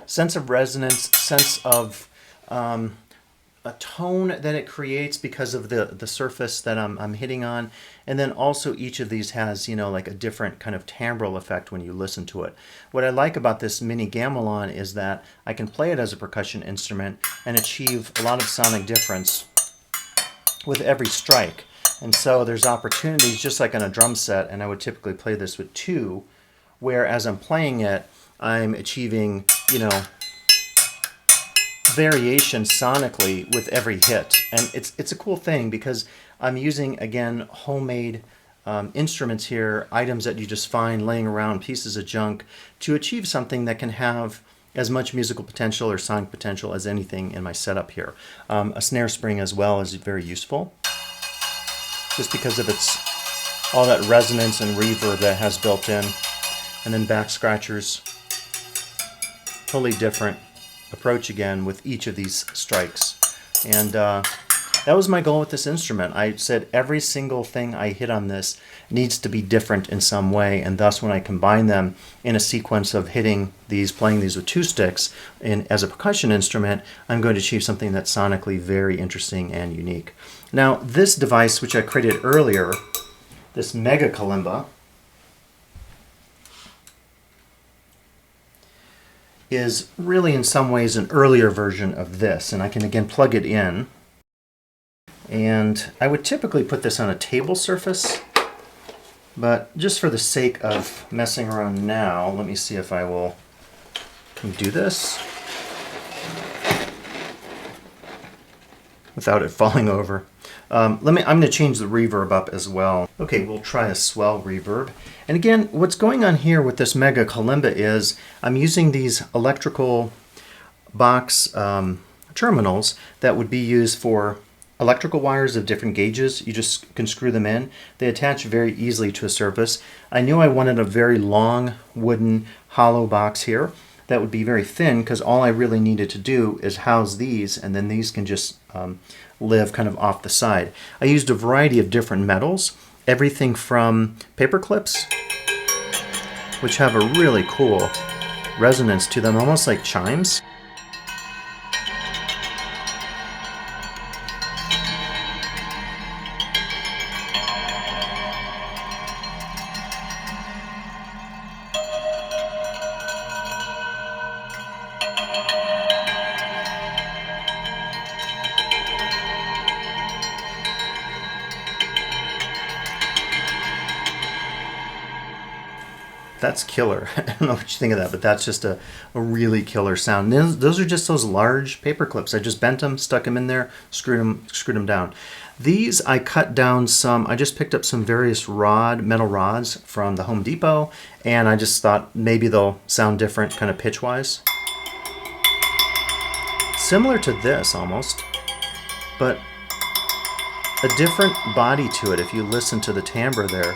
sense of resonance, sense of a tone that it creates because of the surface that I'm hitting on. And then also each of these has, like a different kind of timbral effect when you listen to it. What I like about this mini gamelan is that I can play it as a percussion instrument and achieve a lot of sonic difference with every strike. And so there's opportunities, just like on a drum set, and I would typically play this with 2, where as I'm playing it, I'm achieving, variation sonically with every hit. And it's a cool thing because I'm using, again, homemade instruments here, items that you just find laying around, pieces of junk, to achieve something that can have as much musical potential or sonic potential as anything in my setup here. A snare spring as well is very useful, just because of all that resonance and reverb that has built in. And then back scratchers, totally different approach again with each of these strikes. And that was my goal with this instrument. I said every single thing I hit on this needs to be different in some way, and thus when I combine them in a sequence of hitting these, playing these with 2 sticks as a percussion instrument, I'm going to achieve something that's sonically very interesting and unique. Now this device, which I created earlier, this mega kalimba, is really in some ways an earlier version of this, and I can again plug it in. And I would typically put this on a table surface, but just for the sake of messing around now, let me see if I can do this without it falling over. I'm going to change the reverb up as well. Okay, we'll try a swell reverb. And again, what's going on here with this mega kalimba is I'm using these electrical box terminals that would be used for electrical wires of different gauges. You just can screw them in. They attach very easily to a surface. I knew I wanted a very long wooden hollow box here that would be very thin, because all I really needed to do is house these, and then these can just live kind of off the side. I used a variety of different metals, everything from paper clips, which have a really cool resonance to them, almost like chimes. That's killer. I don't know what you think of that, but that's just a really killer sound. And those are just those large paper clips. I just bent them, stuck them in there, screwed them down. These I cut down some. I just picked up some various metal rods from the Home Depot, and I just thought maybe they'll sound different, kind of pitch-wise. Similar to this almost, but a different body to it if you listen to the timbre there.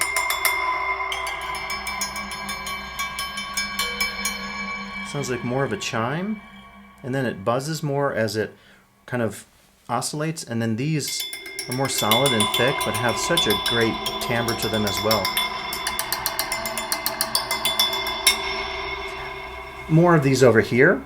Sounds like more of a chime, and then it buzzes more as it kind of oscillates, and then these are more solid and thick but have such a great timbre to them as well. More of these over here.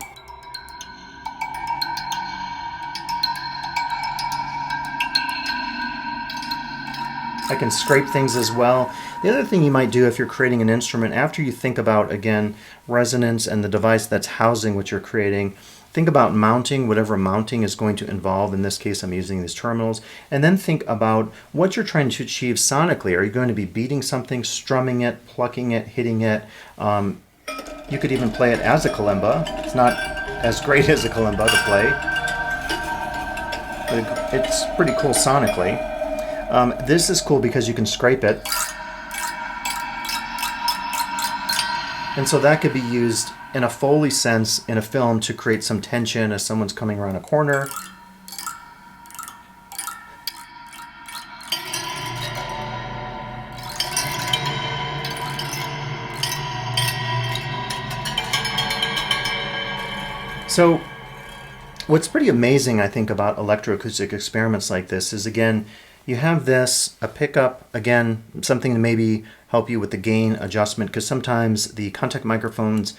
I can scrape things as well. The other thing you might do if you're creating an instrument, after you think about, again, resonance and the device that's housing what you're creating, think about mounting, whatever mounting is going to involve. In this case, I'm using these terminals. And then think about what you're trying to achieve sonically. Are you going to be beating something, strumming it, plucking it, hitting it? You could even play it as a kalimba. It's not as great as a kalimba to play, but it's pretty cool sonically. This is cool because you can scrape it. And so that could be used in a Foley sense in a film to create some tension as someone's coming around a corner. So What's pretty amazing, I think, about electroacoustic experiments like this is, again, you have this, a pickup, again, something to maybe help you with the gain adjustment, because sometimes the contact microphones,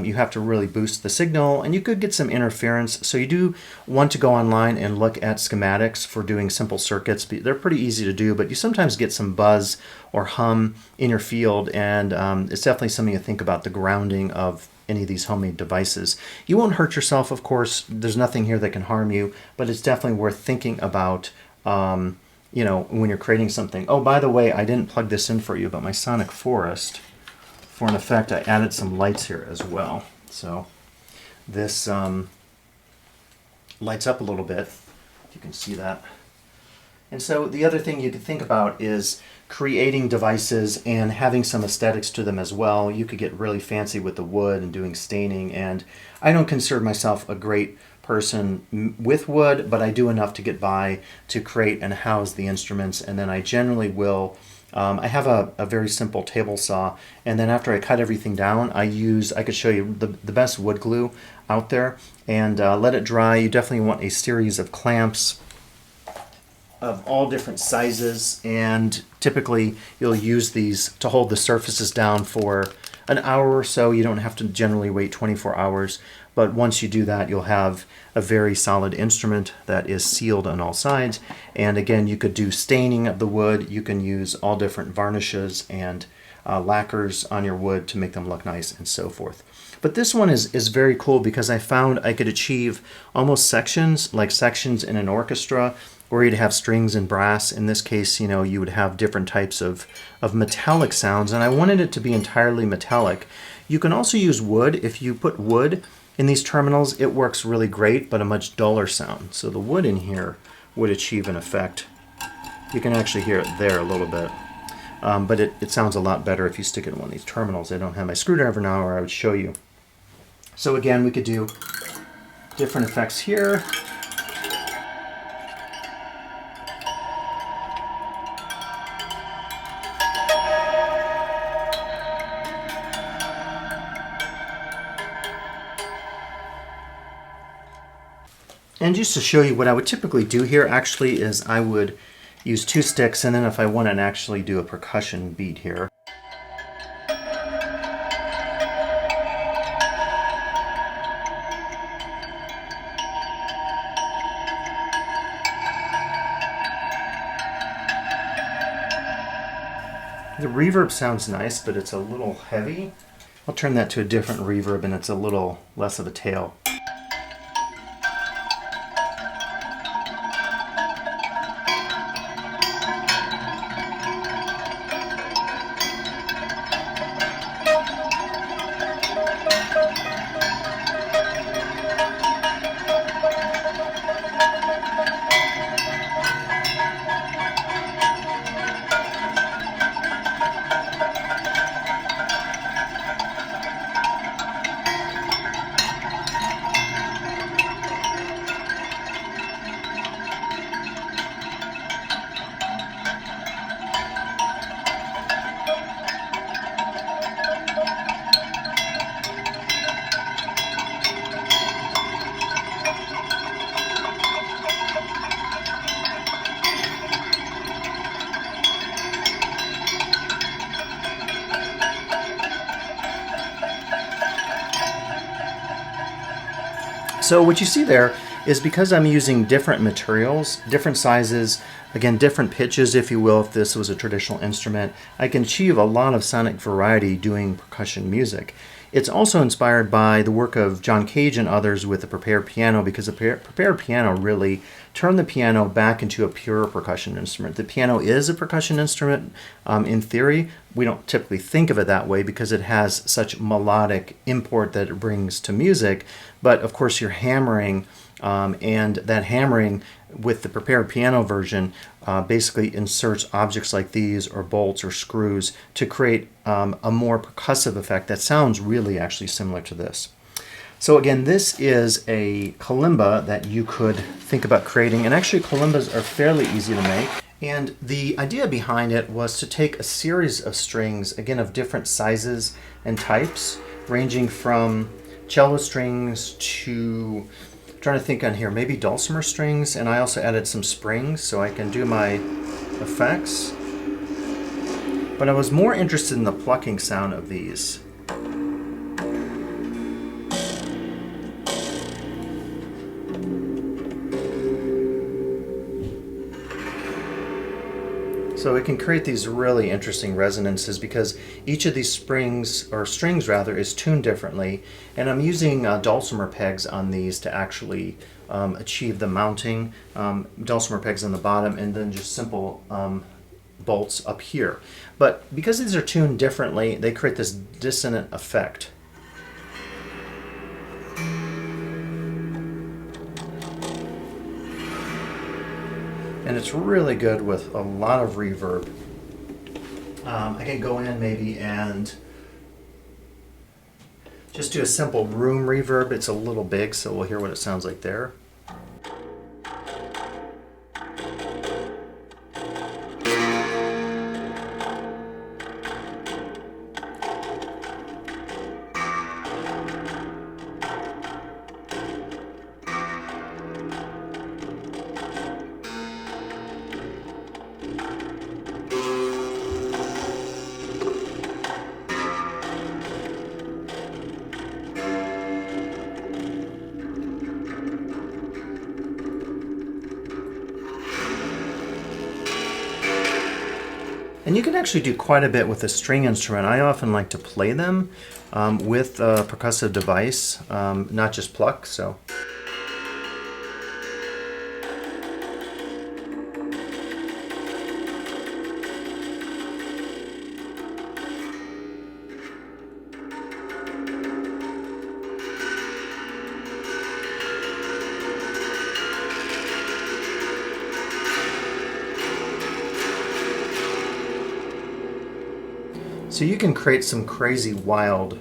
you have to really boost the signal, and you could get some interference. So you do want to go online and look at schematics for doing simple circuits. They're pretty easy to do, but you sometimes get some buzz or hum in your field, and it's definitely something to think about, the grounding of any of these homemade devices. You won't hurt yourself, of course. There's nothing here that can harm you, but it's definitely worth thinking about, you know, when you're creating something. Oh, by the way, I didn't plug this in for you, but my Sonic Forest, for an effect, I added some lights here as well. So this lights up a little bit, if you can see that. And so the other thing you could think about is creating devices and having some aesthetics to them as well. You could get really fancy with the wood and doing staining, and I don't consider myself a great person with wood, but I do enough to get by to create and house the instruments, and then I generally will I have a very simple table saw, and then after I cut everything down, I could show you the best wood glue out there, and let it dry. You definitely want a series of clamps of all different sizes, and typically you'll use these to hold the surfaces down for an hour or so. You don't have to generally wait 24 hours, but once you do that, you'll have a very solid instrument that is sealed on all sides. And again, you could do staining of the wood. You can use all different varnishes and lacquers on your wood to make them look nice and so forth. But this one is very cool because I found I could achieve almost sections, like sections in an orchestra, or you'd have strings and brass. In this case, you know, you would have different types of metallic sounds, and I wanted it to be entirely metallic. You can also use wood. If you put wood in these terminals, it works really great, but a much duller sound. So the wood in here would achieve an effect. You can actually hear it there a little bit, but it sounds a lot better if you stick it in one of these terminals. I don't have my screwdriver now, or I would show you. So again, we could do different effects here. And just to show you what I would typically do here actually is I would use 2 sticks, and then if I want to actually do a percussion beat here. The reverb sounds nice, but it's a little heavy. I'll turn that to a different reverb, and it's a little less of a tail. So what you see there is because I'm using different materials, different sizes, again, different pitches, if you will, if this was a traditional instrument, I can achieve a lot of sonic variety doing percussion music. It's also inspired by the work of John Cage and others with the prepared piano, because the prepared piano really turned the piano back into a pure percussion instrument. The piano is a percussion instrument in theory. We don't typically think of it that way because it has such melodic import that it brings to music, but of course you're hammering, and that hammering with the prepared piano version basically inserts objects like these or bolts or screws to create a more percussive effect that sounds really actually similar to this. So again, this is a kalimba that you could think about creating, and actually kalimbas are fairly easy to make. And the idea behind it was to take a series of strings, again of different sizes and types, ranging from cello strings to trying to think on here, maybe dulcimer strings, and I also added some springs so I can do my effects. But I was more interested in the plucking sound of these. So it can create these really interesting resonances because each of these springs, or strings rather, is tuned differently. And I'm using dulcimer pegs on these to actually achieve the mounting. Dulcimer pegs on the bottom and then just simple bolts up here. But because these are tuned differently, they create this dissonant effect. And it's really good with a lot of reverb. I can go in maybe and just do a simple room reverb. It's a little big, so we'll hear what it sounds like there. And you can actually do quite a bit with a string instrument. I often like to play them with a percussive device, not just pluck. So. So you can create some crazy wild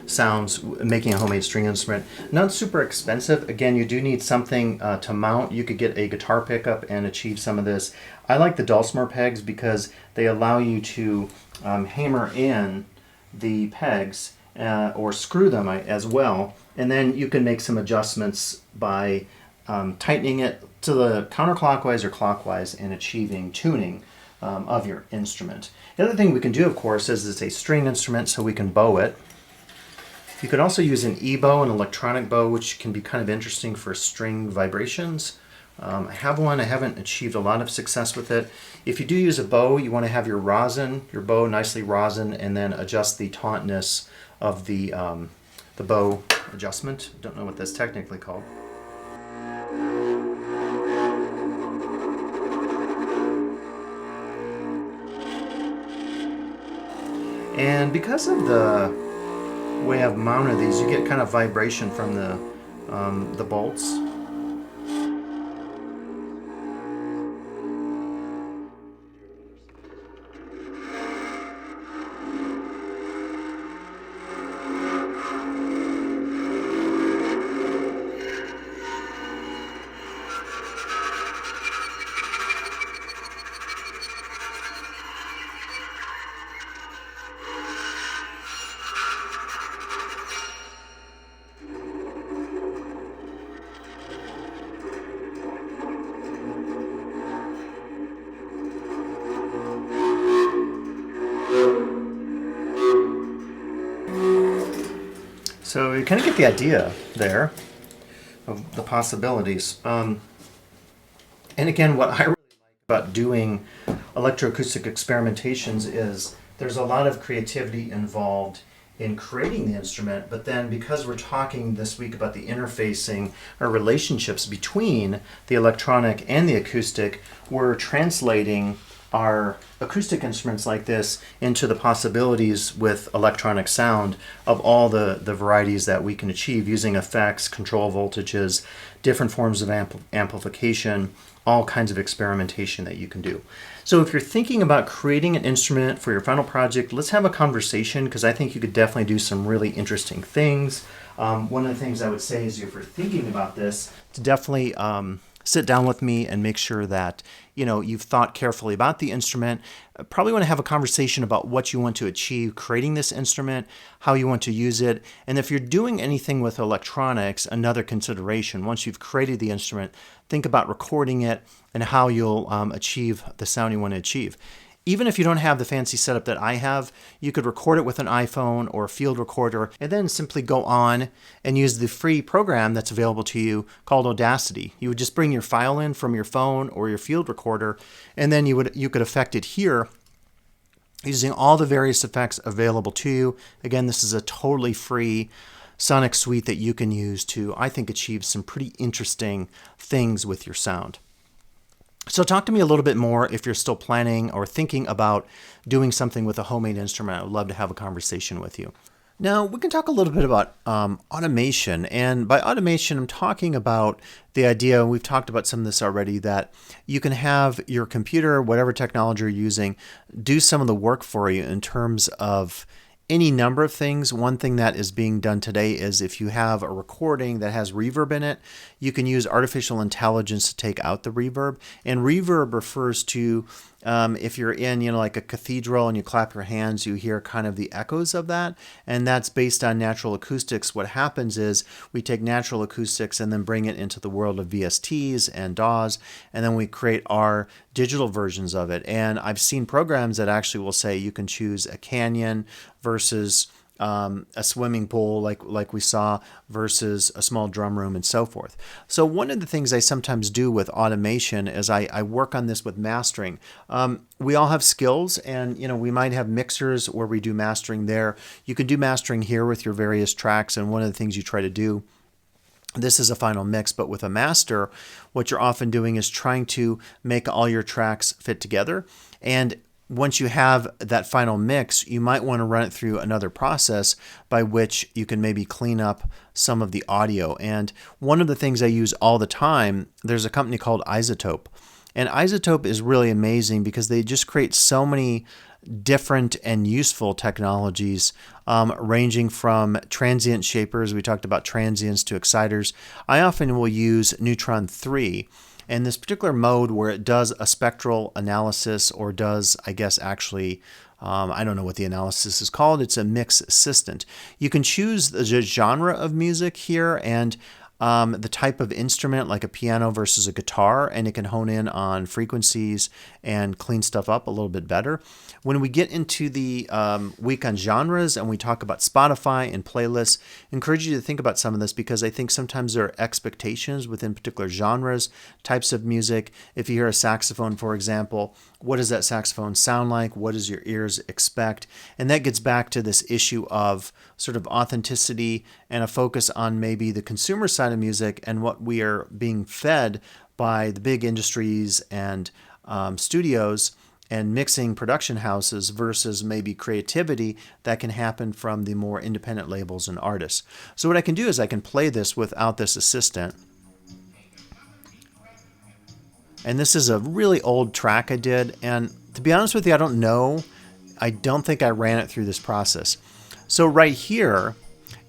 sounds making a homemade string instrument. Not super expensive. Again, you do need something to mount. You could get a guitar pickup and achieve some of this. I like the dulcimer pegs because they allow you to hammer in the pegs or screw them as well. And then you can make some adjustments by tightening it to the counterclockwise or clockwise and achieving tuning of your instrument. The other thing we can do, of course, is it's a string instrument, so we can bow it. You could also use an E-bow, an electronic bow, which can be kind of interesting for string vibrations. I have one. I haven't achieved a lot of success with it. If you do use a bow, you want to have your bow nicely rosin, and then adjust the tautness of the bow adjustment. Don't know what that's technically called. And because of the way I've mounted these, you get kind of vibration from the bolts. So you kind of get the idea there of the possibilities. And again, what I really like about doing electroacoustic experimentations is there's a lot of creativity involved in creating the instrument, but then because we're talking this week about the interfacing or relationships between the electronic and the acoustic, we're translating our acoustic instruments like this into the possibilities with electronic sound of all the varieties that we can achieve using effects, control voltages, different forms of amplification, all kinds of experimentation that you can do. So if you're thinking about creating an instrument for your final project, let's have a conversation because I think you could definitely do some really interesting things. One of the things I would say is if you're thinking about this, to definitely sit down with me and make sure that you've thought carefully about the instrument. Probably want to have a conversation about what you want to achieve creating this instrument, how you want to use it, and if you're doing anything with electronics, another consideration. Once you've created the instrument, think about recording it and how you'll achieve the sound you want to achieve. Even if you don't have the fancy setup that I have, you could record it with an iPhone or a field recorder and then simply go on and use the free program that's available to you called Audacity. You would just bring your file in from your phone or your field recorder, and then you could effect it here using all the various effects available to you. Again, this is a totally free sonic suite that you can use to, I think, achieve some pretty interesting things with your sound. So talk to me a little bit more if you're still planning or thinking about doing something with a homemade instrument. I would love to have a conversation with you. Now, we can talk a little bit about automation. And by automation, I'm talking about the idea, we've talked about some of this already, that you can have your computer, whatever technology you're using, do some of the work for you in terms of any number of things. One thing that is being done today is if you have a recording that has reverb in it, you can use artificial intelligence to take out the reverb. And reverb refers to if you're in, like a cathedral and you clap your hands, you hear kind of the echoes of that. And that's based on natural acoustics. What happens is we take natural acoustics and then bring it into the world of VSTs and DAWs, and then we create our digital versions of it. And I've seen programs that actually will say you can choose a canyon versus a swimming pool like we saw versus a small drum room and so forth. So one of the things I sometimes do with automation is I work on this with mastering. We all have skills, and we might have mixers where we do mastering there. You can do mastering here with your various tracks, and one of the things you try to do, this is a final mix, but with a master, what you're often doing is trying to make all your tracks fit together. And once you have that final mix, you might want to run it through another process by which you can maybe clean up some of the audio. And one of the things I use all the time, there's a company called Isotope. And Isotope is really amazing because they just create so many different and useful technologies, ranging from transient shapers. We talked about transients to exciters. I often will use Neutron 3. And this particular mode where it does a spectral analysis, or does, I guess, actually, I don't know what the analysis is called. It's a mix assistant. You can choose the genre of music here and the type of instrument, like a piano versus a guitar, and it can hone in on frequencies and clean stuff up a little bit better. When we get into the week on genres and we talk about Spotify and playlists, I encourage you to think about some of this, because I think sometimes there are expectations within particular genres, types of music. If you hear a saxophone, for example, what does that saxophone sound like? What does your ears expect? And that gets back to this issue of sort of authenticity and a focus on maybe the consumer side of music and what we are being fed by the big industries and studios and mixing production houses versus maybe creativity that can happen from the more independent labels and artists. So what I can do is I can play this without this assistant. And this is a really old track I did. And to be honest with you, I don't think I ran it through this process. So right here,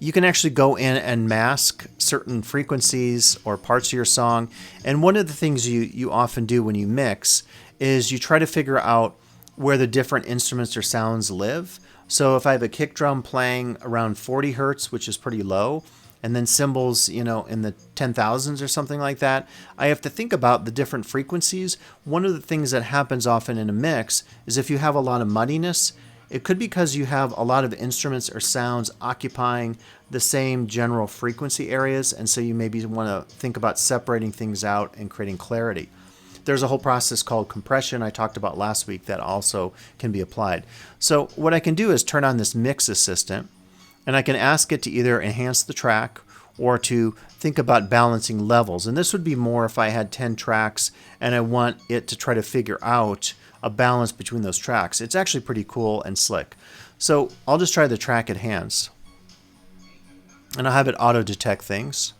you can actually go in and mask certain frequencies or parts of your song. And one of the things you often do when you mix is you try to figure out where the different instruments or sounds live. So if I have a kick drum playing around 40 hertz, which is pretty low, and then cymbals, in the 10,000s or something like that, I have to think about the different frequencies. One of the things that happens often in a mix is if you have a lot of muddiness, it could be because you have a lot of instruments or sounds occupying the same general frequency areas, and so you maybe want to think about separating things out and creating clarity. There's a whole process called compression I talked about last week that also can be applied. So what I can do is turn on this mix assistant, and I can ask it to either enhance the track or to think about balancing levels. And this would be more if I had 10 tracks and I want it to try to figure out a balance between those tracks. It's actually pretty cool and slick. So I'll just try the track enhance, and I'll have it auto detect things.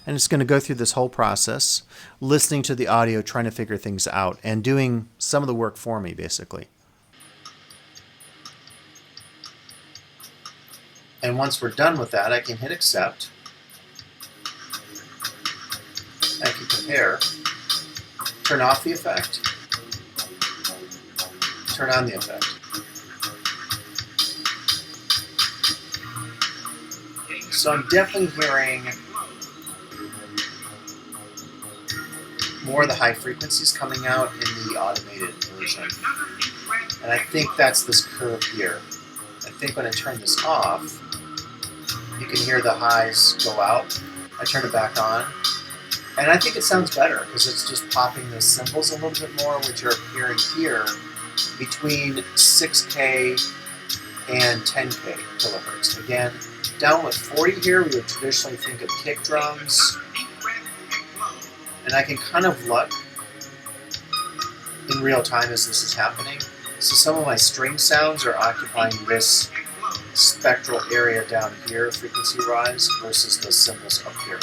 And it's going to go through this whole process, listening to the audio, trying to figure things out, and doing some of the work for me, basically. And once we're done with that, I can hit accept. I can compare, turn off the effect, turn on the effect. So I'm definitely hearing more of the high frequencies coming out in the automated version. And I think that's this curve here. I think when I turn this off, you can hear the highs go out. I turn it back on. And I think it sounds better because it's just popping the cymbals a little bit more, which are appearing here between 6K and 10K kilohertz. Again, down with 40 here, we would traditionally think of kick drums. And I can kind of look in real time as this is happening. So some of my string sounds are occupying this spectral area down here, frequency rise, versus the cymbals up here.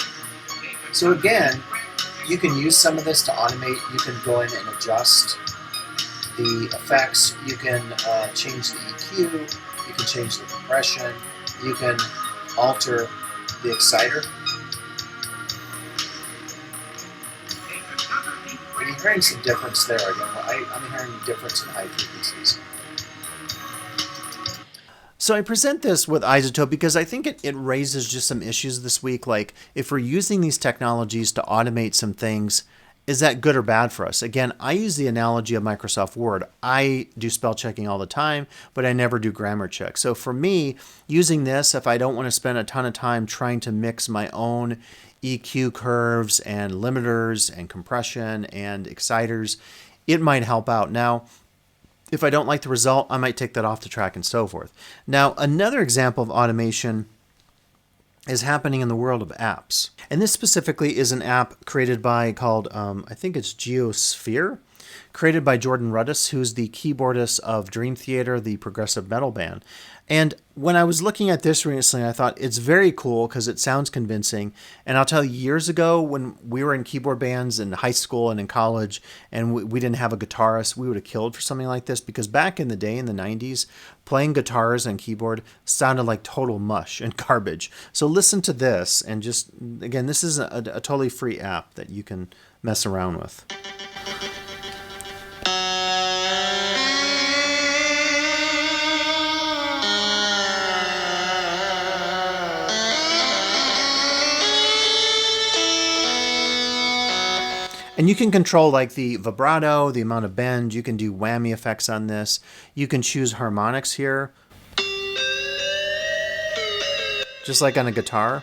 So again, you can use some of this to automate. You can go in and adjust the effects. You can change the EQ. You can change the compression. You can alter the exciter. And you're hearing some difference there again. I'm hearing a difference in high frequencies. So I present this with iZotope because I think it raises just some issues this week. Like, if we're using these technologies to automate some things, is that good or bad for us? Again, I use the analogy of Microsoft Word. I do spell checking all the time, but I never do grammar check. So for me, using this, if I don't want to spend a ton of time trying to mix my own EQ curves and limiters and compression and exciters, it might help out. Now, if I don't like the result, I might take that off the track and so forth. Now, another example of automation is happening in the world of apps. And this specifically is an app created by, called, I think it's Geosphere, created by Jordan Rudess, who's the keyboardist of Dream Theater, the progressive metal band. And when I was looking at this recently, I thought it's very cool because it sounds convincing. And I'll tell you, years ago when we were in keyboard bands in high school and in college and we didn't have a guitarist, we would have killed for something like this, because back in the day, in the 90s, playing guitars and keyboard sounded like total mush and garbage. So listen to this, and just, again, this is a totally free app that you can mess around with. And you can control like the vibrato, the amount of bend. You can do whammy effects on this. You can choose harmonics here, just like on a guitar.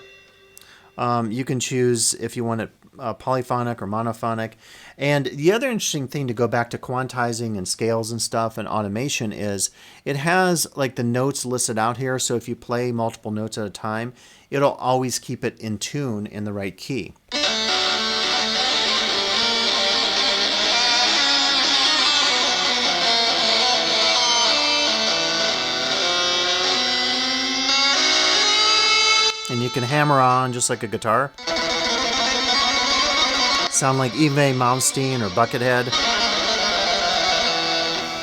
You can choose if you want it polyphonic or monophonic. And the other interesting thing, to go back to quantizing and scales and stuff and automation, is it has like the notes listed out here. So if you play multiple notes at a time, it'll always keep it in tune in the right key. And you can hammer on just like a guitar. Sound like Yngwie Malmsteen or Buckethead,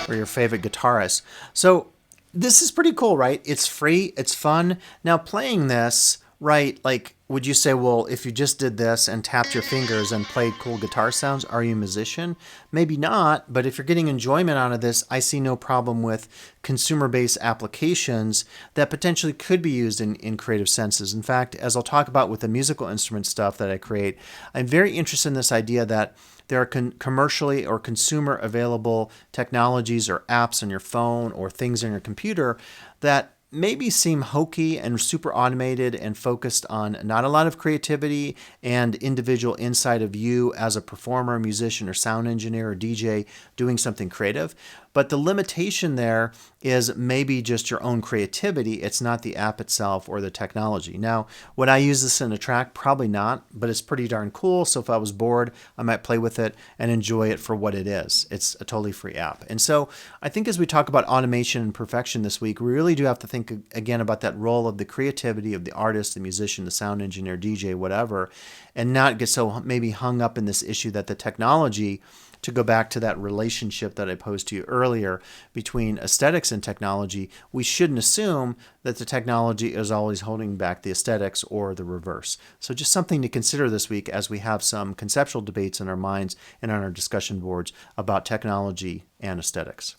or your favorite guitarist. So this is pretty cool, right? It's free, it's fun. Now playing this, right, like, would you say, well, if you just did this and tapped your fingers and played cool guitar sounds, are you a musician? Maybe not, but if you're getting enjoyment out of this, I see no problem with consumer-based applications that potentially could be used in creative senses. In fact, as I'll talk about with the musical instrument stuff that I create, I'm very interested in this idea that there are commercially or consumer available technologies or apps on your phone or things on your computer that maybe seem hokey and super automated and focused on not a lot of creativity and individual insight of you as a performer, musician, or sound engineer or DJ doing something creative. But the limitation there is maybe just your own creativity. It's not the app itself or the technology. Now, would I use this in a track? Probably not, but it's pretty darn cool. So if I was bored, I might play with it and enjoy it for what it is. It's a totally free app. And so I think as we talk about automation and perfection this week, we really do have to think again about that role of the creativity of the artist, the musician, the sound engineer, DJ, whatever, and not get so maybe hung up in this issue that the technology to go back to that relationship that I posed to you earlier between aesthetics and technology, we shouldn't assume that the technology is always holding back the aesthetics or the reverse. So just something to consider this week as we have some conceptual debates in our minds and on our discussion boards about technology and aesthetics.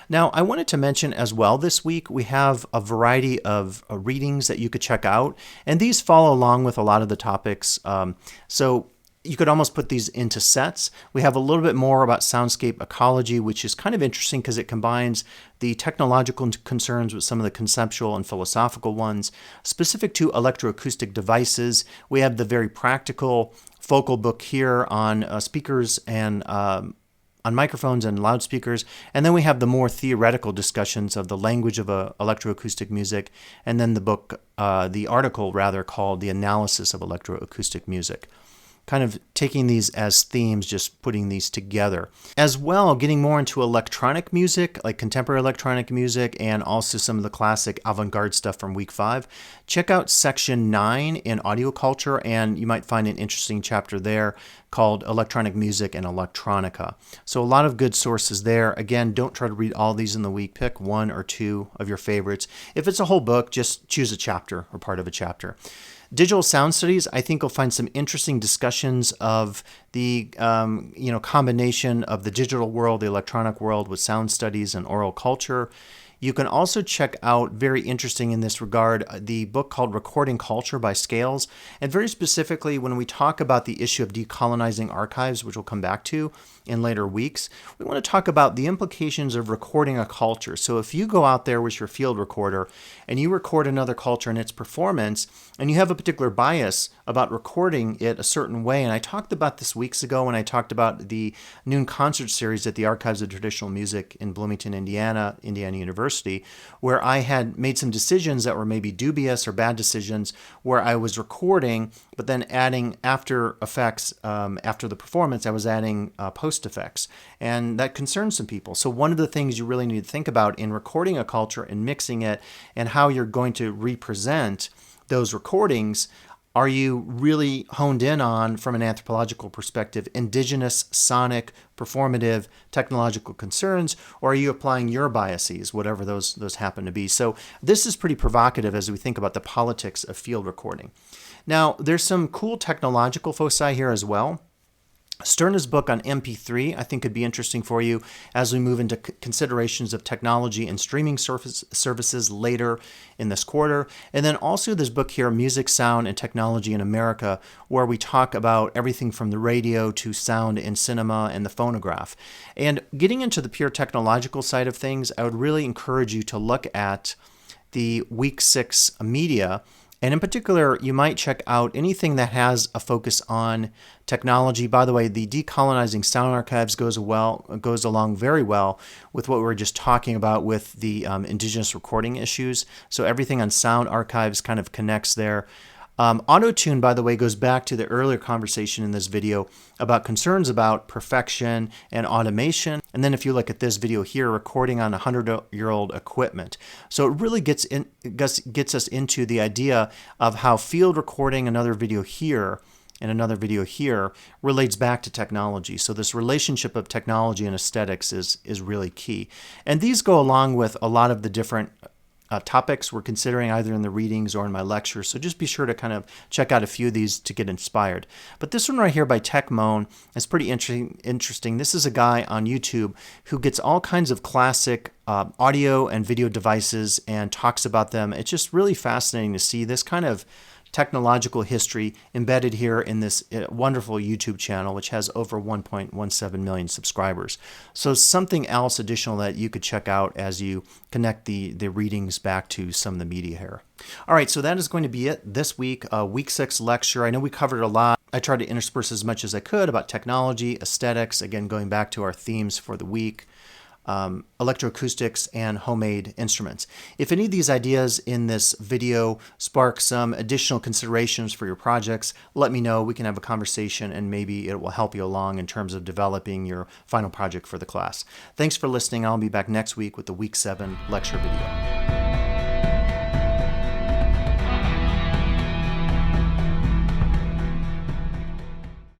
Now, I wanted to mention as well this week, we have a variety of readings that you could check out, and these follow along with a lot of the topics. So you could almost put these into sets. We have a little bit more about soundscape ecology, which is kind of interesting because it combines the technological concerns with some of the conceptual and philosophical ones. Specific to electroacoustic devices, we have the very practical focal book here on speakers and on microphones and loudspeakers, and then we have the more theoretical discussions of the language of electroacoustic music, and then the book, the article rather, called The Analysis of Electroacoustic Music. Kind of taking these as themes, just putting these together. As well, getting more into electronic music, like contemporary electronic music, and also some of the classic avant-garde stuff from week 5. Check out section 9 in audio culture, and you might find an interesting chapter there called Electronic Music and Electronica. So a lot of good sources there. Again, don't try to read all these in the week. Pick 1 or 2 of your favorites. If it's a whole book, just choose a chapter or part of a chapter. Digital sound studies, I think you'll find some interesting discussions of the combination of the digital world, the electronic world with sound studies and oral culture. You can also check out, very interesting in this regard, the book called Recording Culture by Scales. And very specifically, when we talk about the issue of decolonizing archives, which we'll come back to in later weeks, we want to talk about the implications of recording a culture. So if you go out there with your field recorder and you record another culture and its performance, and you have a particular bias about recording it a certain way, and I talked about this weeks ago when I talked about the noon concert series at the Archives of Traditional Music in Bloomington, Indiana University, where I had made some decisions that were maybe dubious or bad decisions, where I was recording, but then adding after effects after the performance, I was adding post effects, and that concerns some people. So one of the things you really need to think about in recording a culture and mixing it and how you're going to represent those recordings, are you really honed in on, from an anthropological perspective, indigenous, sonic, performative, technological concerns, or are you applying your biases, whatever those happen to be? So this is pretty provocative as we think about the politics of field recording. Now, there's some cool technological foci here as well. Sterna's book on MP3, I think, could be interesting for you as we move into considerations of technology and streaming services later in this quarter. And then also this book here, Music, Sound, and Technology in America, where we talk about everything from the radio to sound in cinema and the phonograph. And getting into the pure technological side of things, I would really encourage you to look at the Week 6 media. And in particular, you might check out anything that has a focus on technology. By the way, the Decolonizing Sound Archives goes along very well with what we were just talking about with the indigenous recording issues. So everything on sound archives kind of connects there. Autotune, by the way, goes back to the earlier conversation in this video about concerns about perfection and automation. And then if you look at this video here, recording on 100-year-old equipment. So it really gets us into the idea of how field recording, another video here, and another video here, relates back to technology. So this relationship of technology and aesthetics is really key. And these go along with a lot of the different topics we're considering either in the readings or in my lectures. So just be sure to kind of check out a few of these to get inspired. But this one right here by TechMoan is pretty interesting. This is a guy on YouTube who gets all kinds of classic audio and video devices and talks about them. It's just really fascinating to see this kind of technological history embedded here in this wonderful YouTube channel, which has over 1.17 million subscribers. So something else additional that you could check out as you connect the readings back to some of the media here. All right, so that is going to be it this week, Week 6 lecture. I know we covered a lot. I tried to intersperse as much as I could about technology, aesthetics, again, going back to our themes for the week. Electroacoustics, and homemade instruments. If any of these ideas in this video spark some additional considerations for your projects, let me know. We can have a conversation and maybe it will help you along in terms of developing your final project for the class. Thanks for listening. I'll be back next week with the Week 7 lecture video.